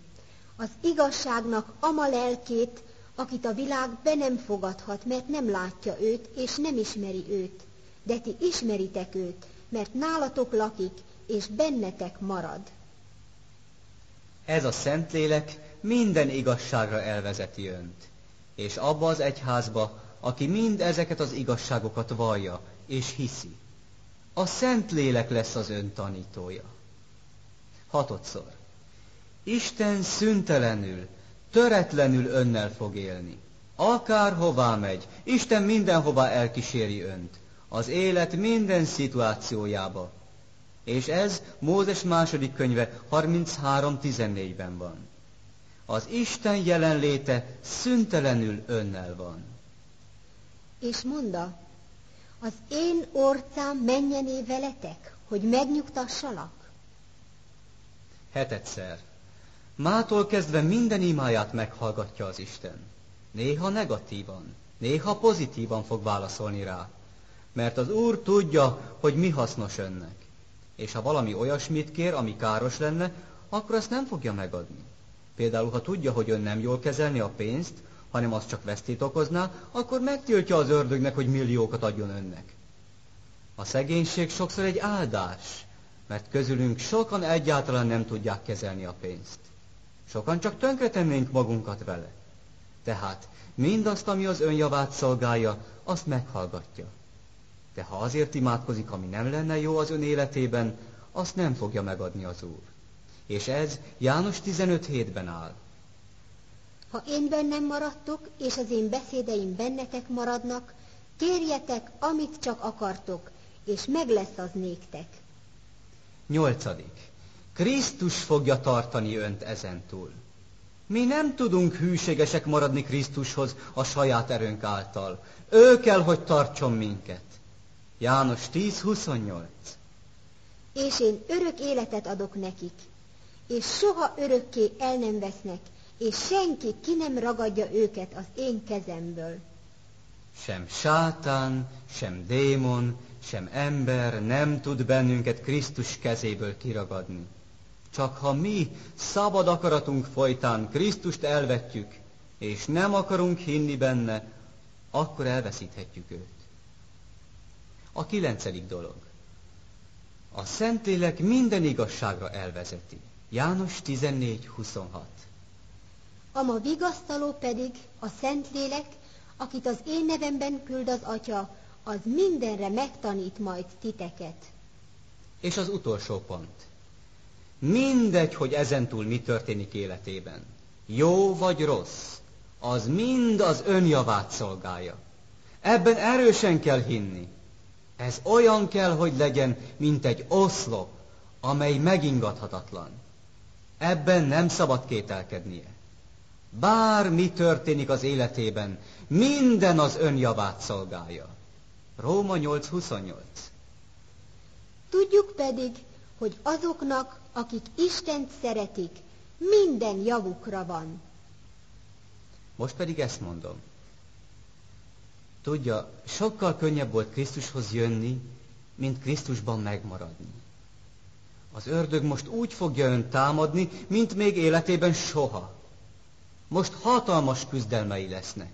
Az igazságnak ama lelkét, akit a világ be nem fogadhat, mert nem látja őt, és nem ismeri őt. De ti ismeritek őt, mert nálatok lakik, és bennetek marad. Ez a Szentlélek minden igazságra elvezeti önt, és abba az egyházba, aki mind ezeket az igazságokat vallja, és hiszi. A Szentlélek lesz az ön tanítója. 6. Isten szüntelenül, töretlenül önnel fog élni. Akárhová megy, Isten mindenhová elkíséri önt, az élet minden szituációjába. És ez Mózes második könyve 33:14-ben van. Az Isten jelenléte szüntelenül önnel van. És mondta, az én orcám menjené veletek, hogy megnyugtassalak? 7. Mától kezdve minden imáját meghallgatja az Isten. Néha negatívan, néha pozitívan fog válaszolni rá. Mert az Úr tudja, hogy mi hasznos önnek. És ha valami olyasmit kér, ami káros lenne, akkor azt nem fogja megadni. Például, ha tudja, hogy ön nem jól kezelni a pénzt, hanem az csak vesztét okozná, akkor megtiltja az ördögnek, hogy milliókat adjon önnek. A szegénység sokszor egy áldás, mert közülünk sokan egyáltalán nem tudják kezelni a pénzt. Sokan csak tönkretennénk magunkat vele. Tehát mindazt, ami az önjavát szolgálja, azt meghallgatja. De ha azért imádkozik, ami nem lenne jó az ön életében, azt nem fogja megadni az Úr. És ez János 15:7-ben áll. Ha én bennem maradtok, és az én beszédeim bennetek maradnak, kérjetek, amit csak akartok, és meg lesz az néktek. 8. Krisztus fogja tartani önt ezentúl. Mi nem tudunk hűségesek maradni Krisztushoz a saját erőnk által. Ő kell, hogy tartson minket. János 10:28. És én örök életet adok nekik, és soha örökké el nem vesznek, és senki ki nem ragadja őket az én kezemből. Sem sátán, sem démon, sem ember nem tud bennünket Krisztus kezéből kiragadni. Csak ha mi szabad akaratunk folytán Krisztust elvetjük, és nem akarunk hinni benne, akkor elveszíthetjük őt. A 9. dolog. A Szentlélek minden igazságra elvezeti. János 14:26. Ama vigasztaló pedig a Szentlélek, akit az én nevemben küld az Atya, az mindenre megtanít majd titeket. És az utolsó pont. Mindegy, hogy ezentúl mi történik életében, jó vagy rossz, az mind az önjavát szolgálja. Ebben erősen kell hinni. Ez olyan kell, hogy legyen, mint egy oszlop, amely megingathatatlan. Ebben nem szabad kételkednie. Bármi történik az életében, minden az önjavát szolgálja. Róma 8:28. Tudjuk pedig, hogy azoknak, akik Istent szeretik, minden javukra van. Most pedig ezt mondom. Tudja, sokkal könnyebb volt Krisztushoz jönni, mint Krisztusban megmaradni. Az ördög most úgy fogja önt támadni, mint még életében soha. Most hatalmas küzdelmei lesznek.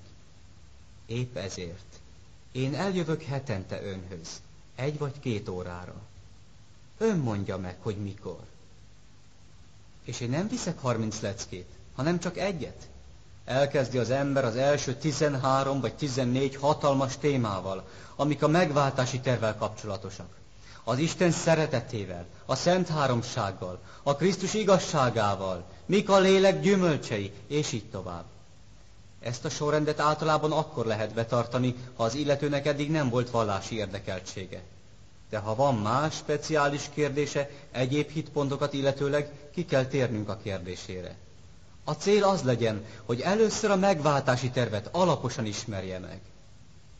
Épp ezért én eljövök hetente önhöz, 1 vagy 2 órára. Ön mondja meg, hogy mikor. És én nem viszek 30 leckét, hanem csak egyet. Elkezdi az ember az első 13 vagy 14 hatalmas témával, amik a megváltási tervvel kapcsolatosak. Az Isten szeretetével, a Szent Háromsággal, a Krisztus igazságával, mik a lélek gyümölcsei, és így tovább. Ezt a sorrendet általában akkor lehet betartani, ha az illetőnek eddig nem volt vallási érdekeltsége. De ha van más speciális kérdése, egyéb hitpontokat illetőleg, ki kell térnünk a kérdésére. A cél az legyen, hogy először a megváltási tervet alaposan ismerje meg.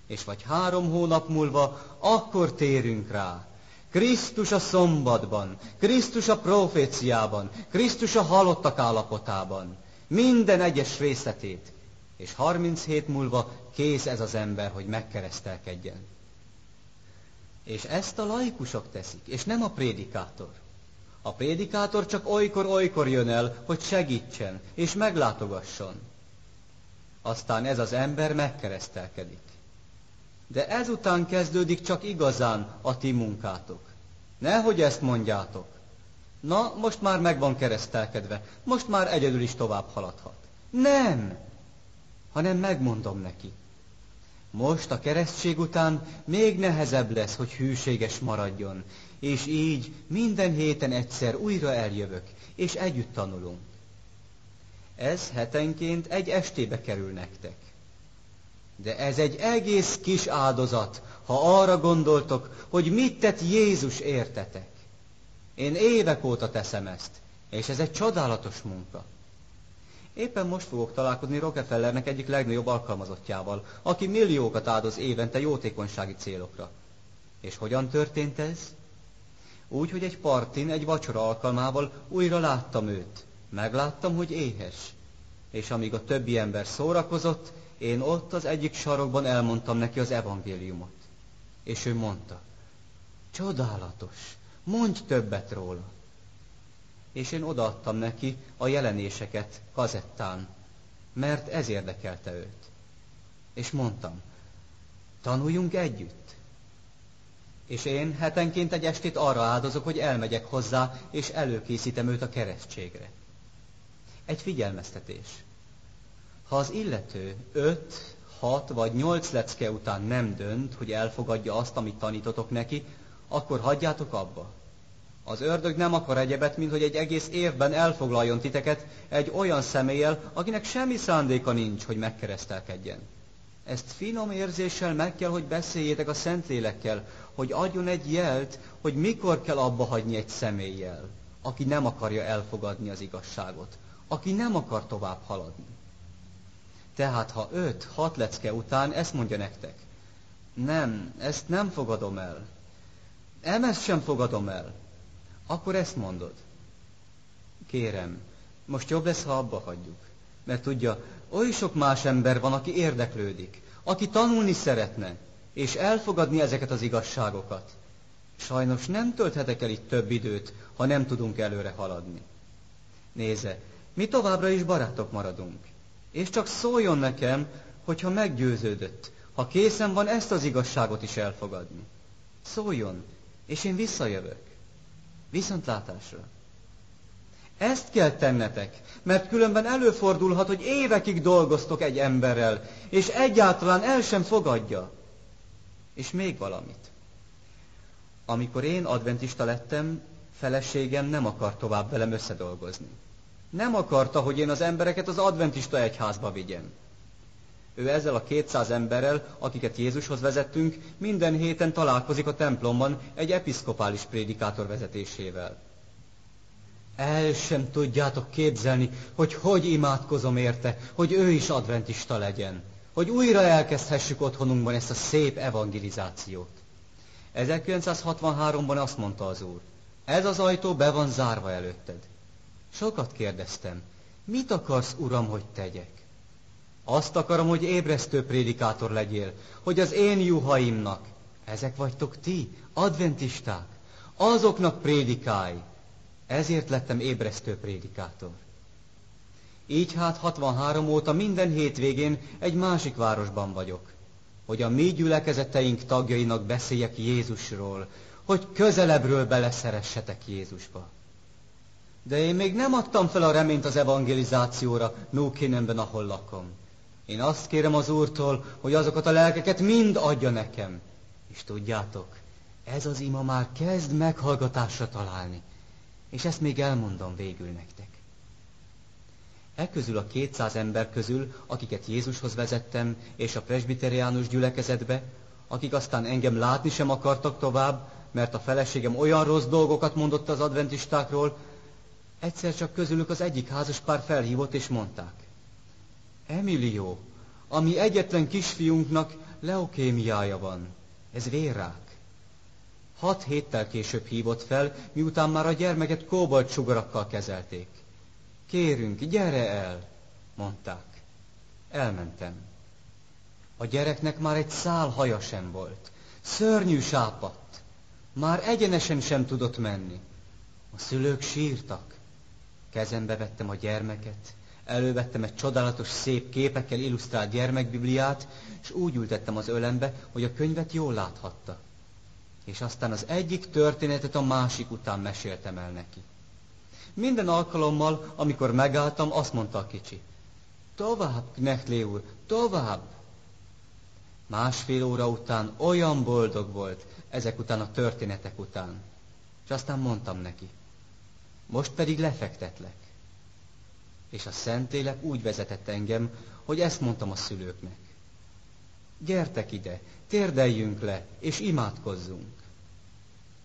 És vagy 3 hónap múlva akkor térünk rá. Krisztus a szombatban, Krisztus a proféciában, Krisztus a halottak állapotában. Minden egyes részletét. És 37 múlva kész ez az ember, hogy megkeresztelkedjen. És ezt a laikusok teszik, és nem a prédikátor. A prédikátor csak olykor jön el, hogy segítsen, és meglátogasson. Aztán ez az ember megkeresztelkedik. De ezután kezdődik csak igazán a ti munkátok. Nehogy ezt mondjátok. Na, most már meg van keresztelkedve, most már egyedül is tovább haladhat. Nem! Hanem megmondom neki. Most a keresztség után még nehezebb lesz, hogy hűséges maradjon, és így minden héten egyszer újra eljövök, és együtt tanulunk. Ez hetenként 1 estébe kerül nektek. De ez egy egész kis áldozat, ha arra gondoltok, hogy mit tett Jézus értetek. Én évek óta teszem ezt, és ez egy csodálatos munka. Éppen most fogok találkozni Rockefellernek egyik legnagyobb alkalmazottjával, aki milliókat áldoz évente jótékonysági célokra. És hogyan történt ez? Úgy, hogy egy partin, egy vacsora alkalmával újra láttam őt. Megláttam, hogy éhes. És amíg a többi ember szórakozott, én ott az egyik sarokban elmondtam neki az evangéliumot. És ő mondta, csodálatos, mondj többet róla. És én odaadtam neki a jelenéseket kazettán, mert ez érdekelte őt. És mondtam, tanuljunk együtt. És én hetenként 1 estét arra áldozok, hogy elmegyek hozzá, és előkészítem őt a keresztségre. Egy figyelmeztetés. Ha az illető 5, 6 vagy 8 lecke után nem dönt, hogy elfogadja azt, amit tanítotok neki, akkor hagyjátok abba. Az ördög nem akar egyebet, mint hogy egy egész évben elfoglaljon titeket egy olyan személlyel, akinek semmi szándéka nincs, hogy megkeresztelkedjen. Ezt finom érzéssel meg kell, hogy beszéljétek a Szentlélekkel, hogy adjon egy jelt, hogy mikor kell abba hagyni egy személlyel, aki nem akarja elfogadni az igazságot, aki nem akar tovább haladni. Tehát ha 5-6 lecke után ezt mondja nektek, nem, ezt nem fogadom el, ezt sem fogadom el, akkor ezt mondod. Kérem, most jobb lesz, ha abba hagyjuk. Mert tudja, oly sok más ember van, aki érdeklődik, aki tanulni szeretne, és elfogadni ezeket az igazságokat. Sajnos nem tölthetek el itt több időt, ha nem tudunk előre haladni. Nézze, mi továbbra is barátok maradunk. És csak szóljon nekem, hogyha meggyőződött, ha készen van ezt az igazságot is elfogadni. Szóljon, és én visszajövök. Viszontlátásra. Ezt kell tennetek, mert különben előfordulhat, hogy évekig dolgoztok egy emberrel, és egyáltalán el sem fogadja. És még valamit. Amikor én adventista lettem, feleségem nem akar tovább velem összedolgozni. Nem akarta, hogy én az embereket az adventista egyházba vigyem. Ő ezzel a 200 emberrel, akiket Jézushoz vezettünk, minden héten találkozik a templomban egy episzkopális prédikátor vezetésével. El sem tudjátok képzelni, hogy imádkozom érte, hogy ő is adventista legyen, hogy újra elkezdhessük otthonunkban ezt a szép evangelizációt. 1963-ban azt mondta az Úr, ez az ajtó be van zárva előtted. Sokat kérdeztem, mit akarsz, Uram, hogy tegyek? Azt akarom, hogy ébresztő prédikátor legyél, hogy az én juhaimnak, ezek vagytok ti, adventisták, azoknak prédikálj. Ezért lettem ébresztő prédikátor. Így hát 63 óta minden hétvégén egy másik városban vagyok, hogy a mi gyülekezeteink tagjainak beszéljek Jézusról, hogy közelebbről beleszeressetek Jézusba. De én még nem adtam fel a reményt az evangelizációra Nókénemben, ahol lakom. Én azt kérem az Úrtól, hogy azokat a lelkeket mind adja nekem. És tudjátok, ez az ima már kezd meghallgatásra találni. És ezt még elmondom végül nektek. Eközül a 200 ember közül, akiket Jézushoz vezettem, és a presbiteriánus gyülekezetbe, akik aztán engem látni sem akartak tovább, mert a feleségem olyan rossz dolgokat mondott az adventistákról, egyszer csak közülük az egyik házaspár felhívott és mondták. Emilio, a mi egyetlen kisfiunknak leukémiája van, ez vérrák. 6 héttel később hívott fel, miután már a gyermeket kóboltsugarakkal kezelték. Kérünk, gyere el, mondták. Elmentem. A gyereknek már egy szál haja sem volt. Szörnyű sápadt. Már egyenesen sem tudott menni. A szülők sírtak. Kezembe vettem a gyermeket, elővettem egy csodálatos, szép képekkel illusztrált gyermekbibliát, és úgy ültettem az ölembe, hogy a könyvet jól láthatta. És aztán az egyik történetet a másik után meséltem el neki. Minden alkalommal, amikor megálltam, azt mondta a kicsi. Tovább, Knechtlé úr, tovább! 1,5 óra után olyan boldog volt, ezek után a történetek után. És aztán mondtam neki. Most pedig lefektetlek. És a Szentlélek úgy vezetett engem, hogy ezt mondtam a szülőknek. Gyertek ide, térdeljünk le, és imádkozzunk.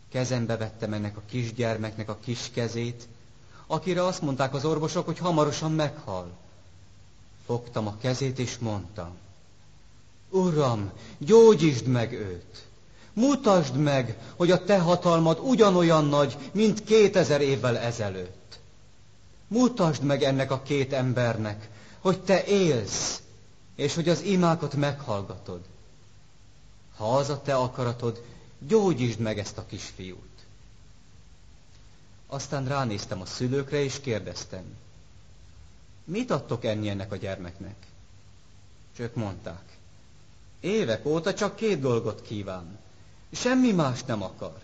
Kezembe vettem ennek a kisgyermeknek a kis kezét, akire azt mondták az orvosok, hogy hamarosan meghal. Fogtam a kezét, és mondtam. Uram, gyógyítsd meg őt! Mutasd meg, hogy a te hatalmad ugyanolyan nagy, mint 2000 évvel ezelőtt. Mutasd meg ennek a 2 embernek, hogy te élsz, és hogy az imákat meghallgatod. Ha az a te akaratod, gyógyítsd meg ezt a kisfiút. Aztán ránéztem a szülőkre, és kérdeztem. Mit adtok enni ennek a gyermeknek? És ők mondták. Évek óta csak 2 dolgot kíván. Semmi más nem akar.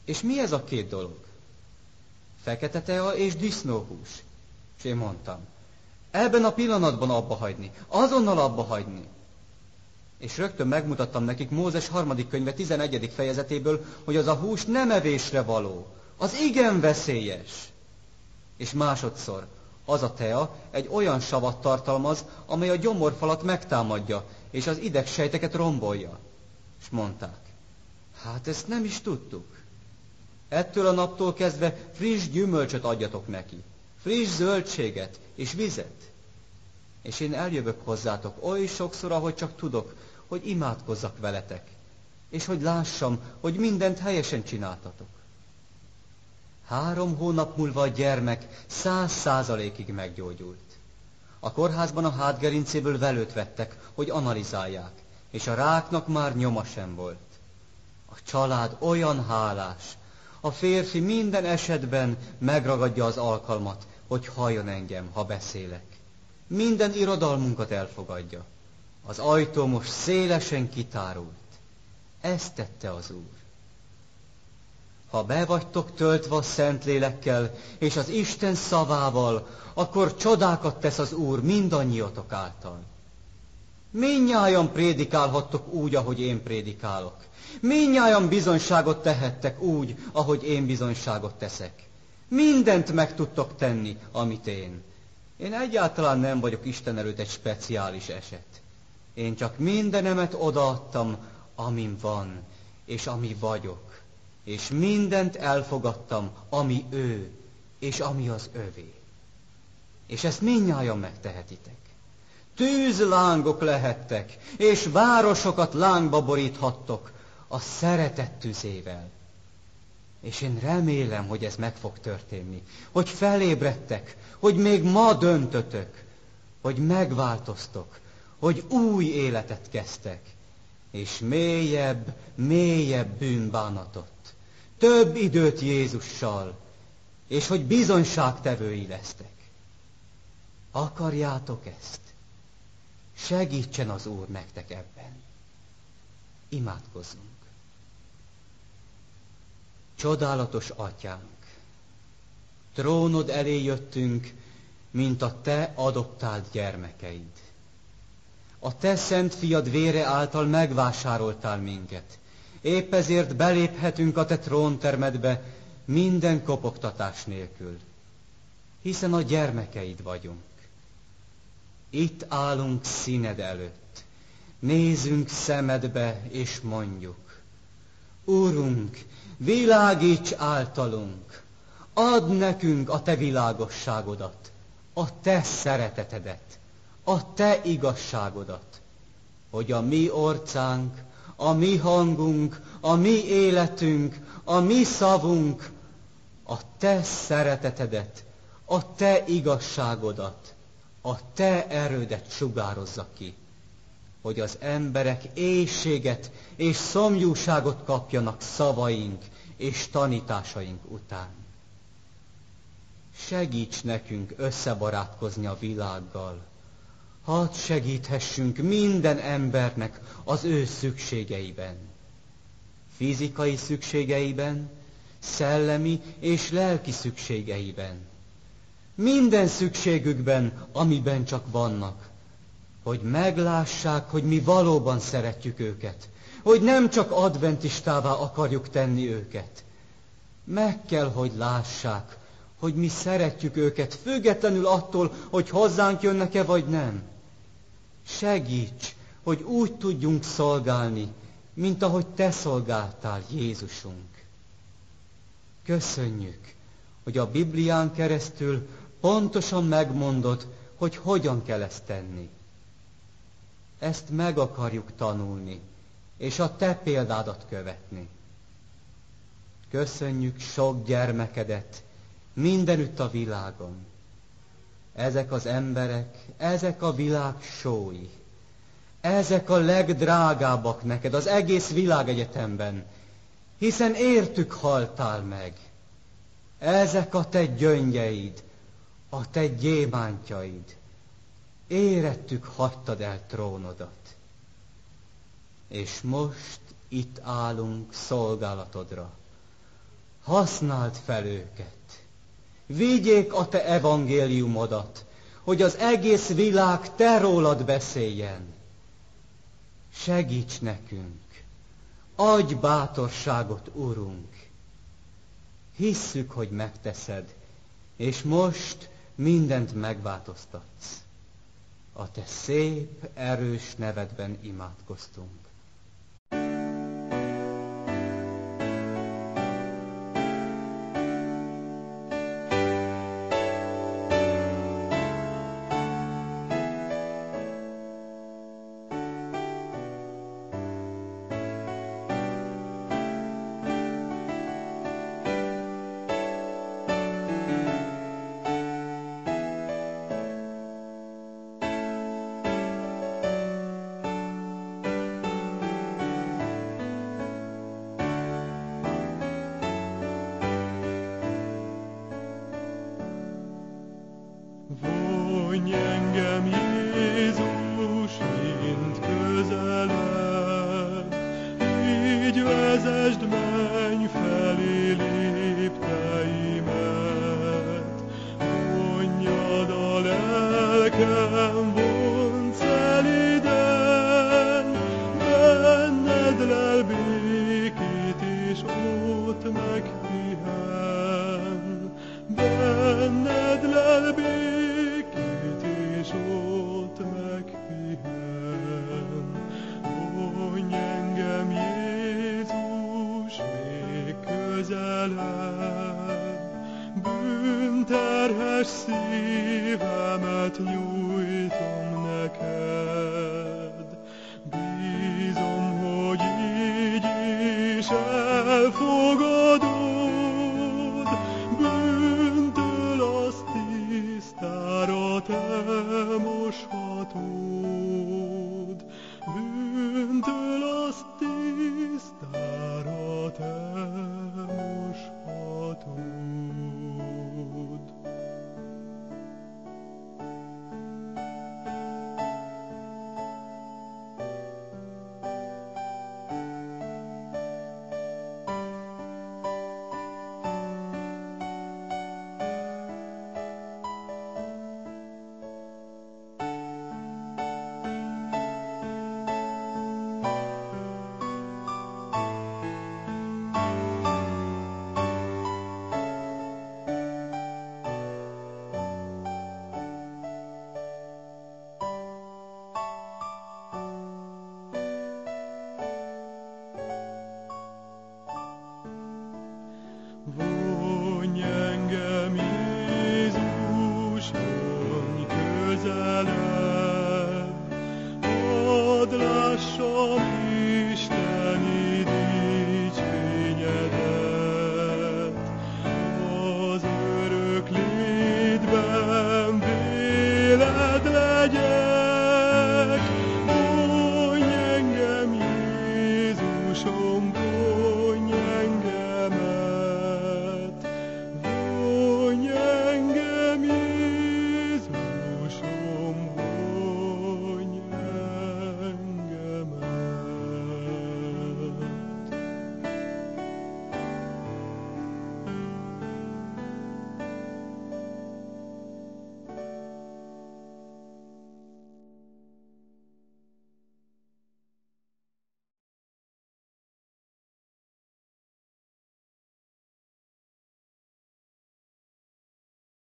És mi ez a 2 dolog? Fekete tea és disznóhús. És én mondtam. Ebben a pillanatban abba hagyni. Azonnal abba hagyni. És rögtön megmutattam nekik Mózes 3. könyve 11. fejezetéből, hogy az a hús nem evésre való. Az igen veszélyes. És másodszor, az a tea egy olyan savat tartalmaz, amely a gyomorfalat megtámadja, és az idegsejteket rombolja. És mondták, hát ezt nem is tudtuk. Ettől a naptól kezdve friss gyümölcsöt adjatok neki, friss zöldséget és vizet. És én eljövök hozzátok oly sokszor, ahogy csak tudok, hogy imádkozzak veletek, és hogy lássam, hogy mindent helyesen csináltatok. 3 hónap múlva a gyermek 100%-ig meggyógyult. A kórházban a hátgerincéből velőt vettek, hogy analizálják, és a ráknak már nyoma sem volt. A család olyan hálás, a férfi minden esetben megragadja az alkalmat, hogy halljon engem, ha beszélek. Minden irodalmunkat elfogadja. Az ajtó most szélesen kitárult. Ezt tette az Úr. Ha be vagytok töltve a Szentlélekkel és az Isten szavával, akkor csodákat tesz az Úr mindannyiatok által. Mindnyájan prédikálhattok úgy, ahogy én prédikálok. Mindnyájan bizonyságot tehettek úgy, ahogy én bizonyságot teszek. Mindent meg tudtok tenni, amit én. Én egyáltalán nem vagyok Isten előtt egy speciális eset. Én csak mindenemet odaadtam, amin van, és ami vagyok. És mindent elfogadtam, ami ő, és ami az övé. És ezt mindnyájan megtehetitek. Tűzlángok lehettek, és városokat lángba boríthattok a szeretet tüzével. És én remélem, hogy ez meg fog történni, hogy felébredtek, hogy még ma döntötök, hogy megváltoztok, hogy új életet kezdtek, és mélyebb bűnbánatot, több időt Jézussal, és hogy bizonyságtevői lesztek. Akarjátok ezt? Segítsen az Úr nektek ebben. Imádkozzunk. Csodálatos Atyánk, trónod elé jöttünk, mint a te adoptált gyermekeid. A te szent fiad vére által megvásároltál minket. Épp ezért beléphetünk a te tróntermedbe minden kopogtatás nélkül, hiszen a gyermekeid vagyunk. Itt állunk színed előtt, nézünk szemedbe, és mondjuk: Úrunk, világíts általunk, add nekünk a te világosságodat, a te szeretetedet, a te igazságodat, hogy a mi orcánk, a mi hangunk, a mi életünk, a mi szavunk a te szeretetedet, a te igazságodat, a te erődet sugározza ki, hogy az emberek éhséget és szomjúságot kapjanak szavaink és tanításaink után. Segíts nekünk összebarátkozni a világgal, hadd segíthessünk minden embernek az ő szükségeiben. Fizikai szükségeiben, szellemi és lelki szükségeiben. Minden szükségükben, amiben csak vannak. Hogy meglássák, hogy mi valóban szeretjük őket. Hogy nem csak adventistává akarjuk tenni őket. Meg kell, hogy lássák, hogy mi szeretjük őket, függetlenül attól, hogy hozzánk jönnek-e vagy nem. Segíts, hogy úgy tudjunk szolgálni, mint ahogy te szolgáltál, Jézusunk. Köszönjük, hogy a Biblián keresztül pontosan megmondod, hogy hogyan kell ezt tenni. Ezt meg akarjuk tanulni, és a te példádat követni. Köszönjük sok gyermekedet mindenütt a világon. Ezek az emberek, ezek a világ sói, ezek a legdrágábbak neked az egész világegyetemben, hiszen értük haltál meg. Ezek a te gyöngyeid, a te gyémántjaid, érettük hagytad el trónodat. És most itt állunk szolgálatodra. Használd fel őket. Vigyék a te evangéliumodat, hogy az egész világ te rólad beszéljen. Segíts nekünk, adj bátorságot, Urunk. Hisszük, hogy megteszed, és most mindent megváltoztatsz. A te szép, erős nevedben imádkoztunk. Vonj engem, Jézus, mint közeled, így vezesd menny felé lelkem vonz el ide, benned lel békét, és ott megpihen. Benned lel békét, és ott megpihen. Vonj engem, Jézus, még közelebb, bűnterhes szívemet nyújtom neked. Bízom, hogy így is elfogad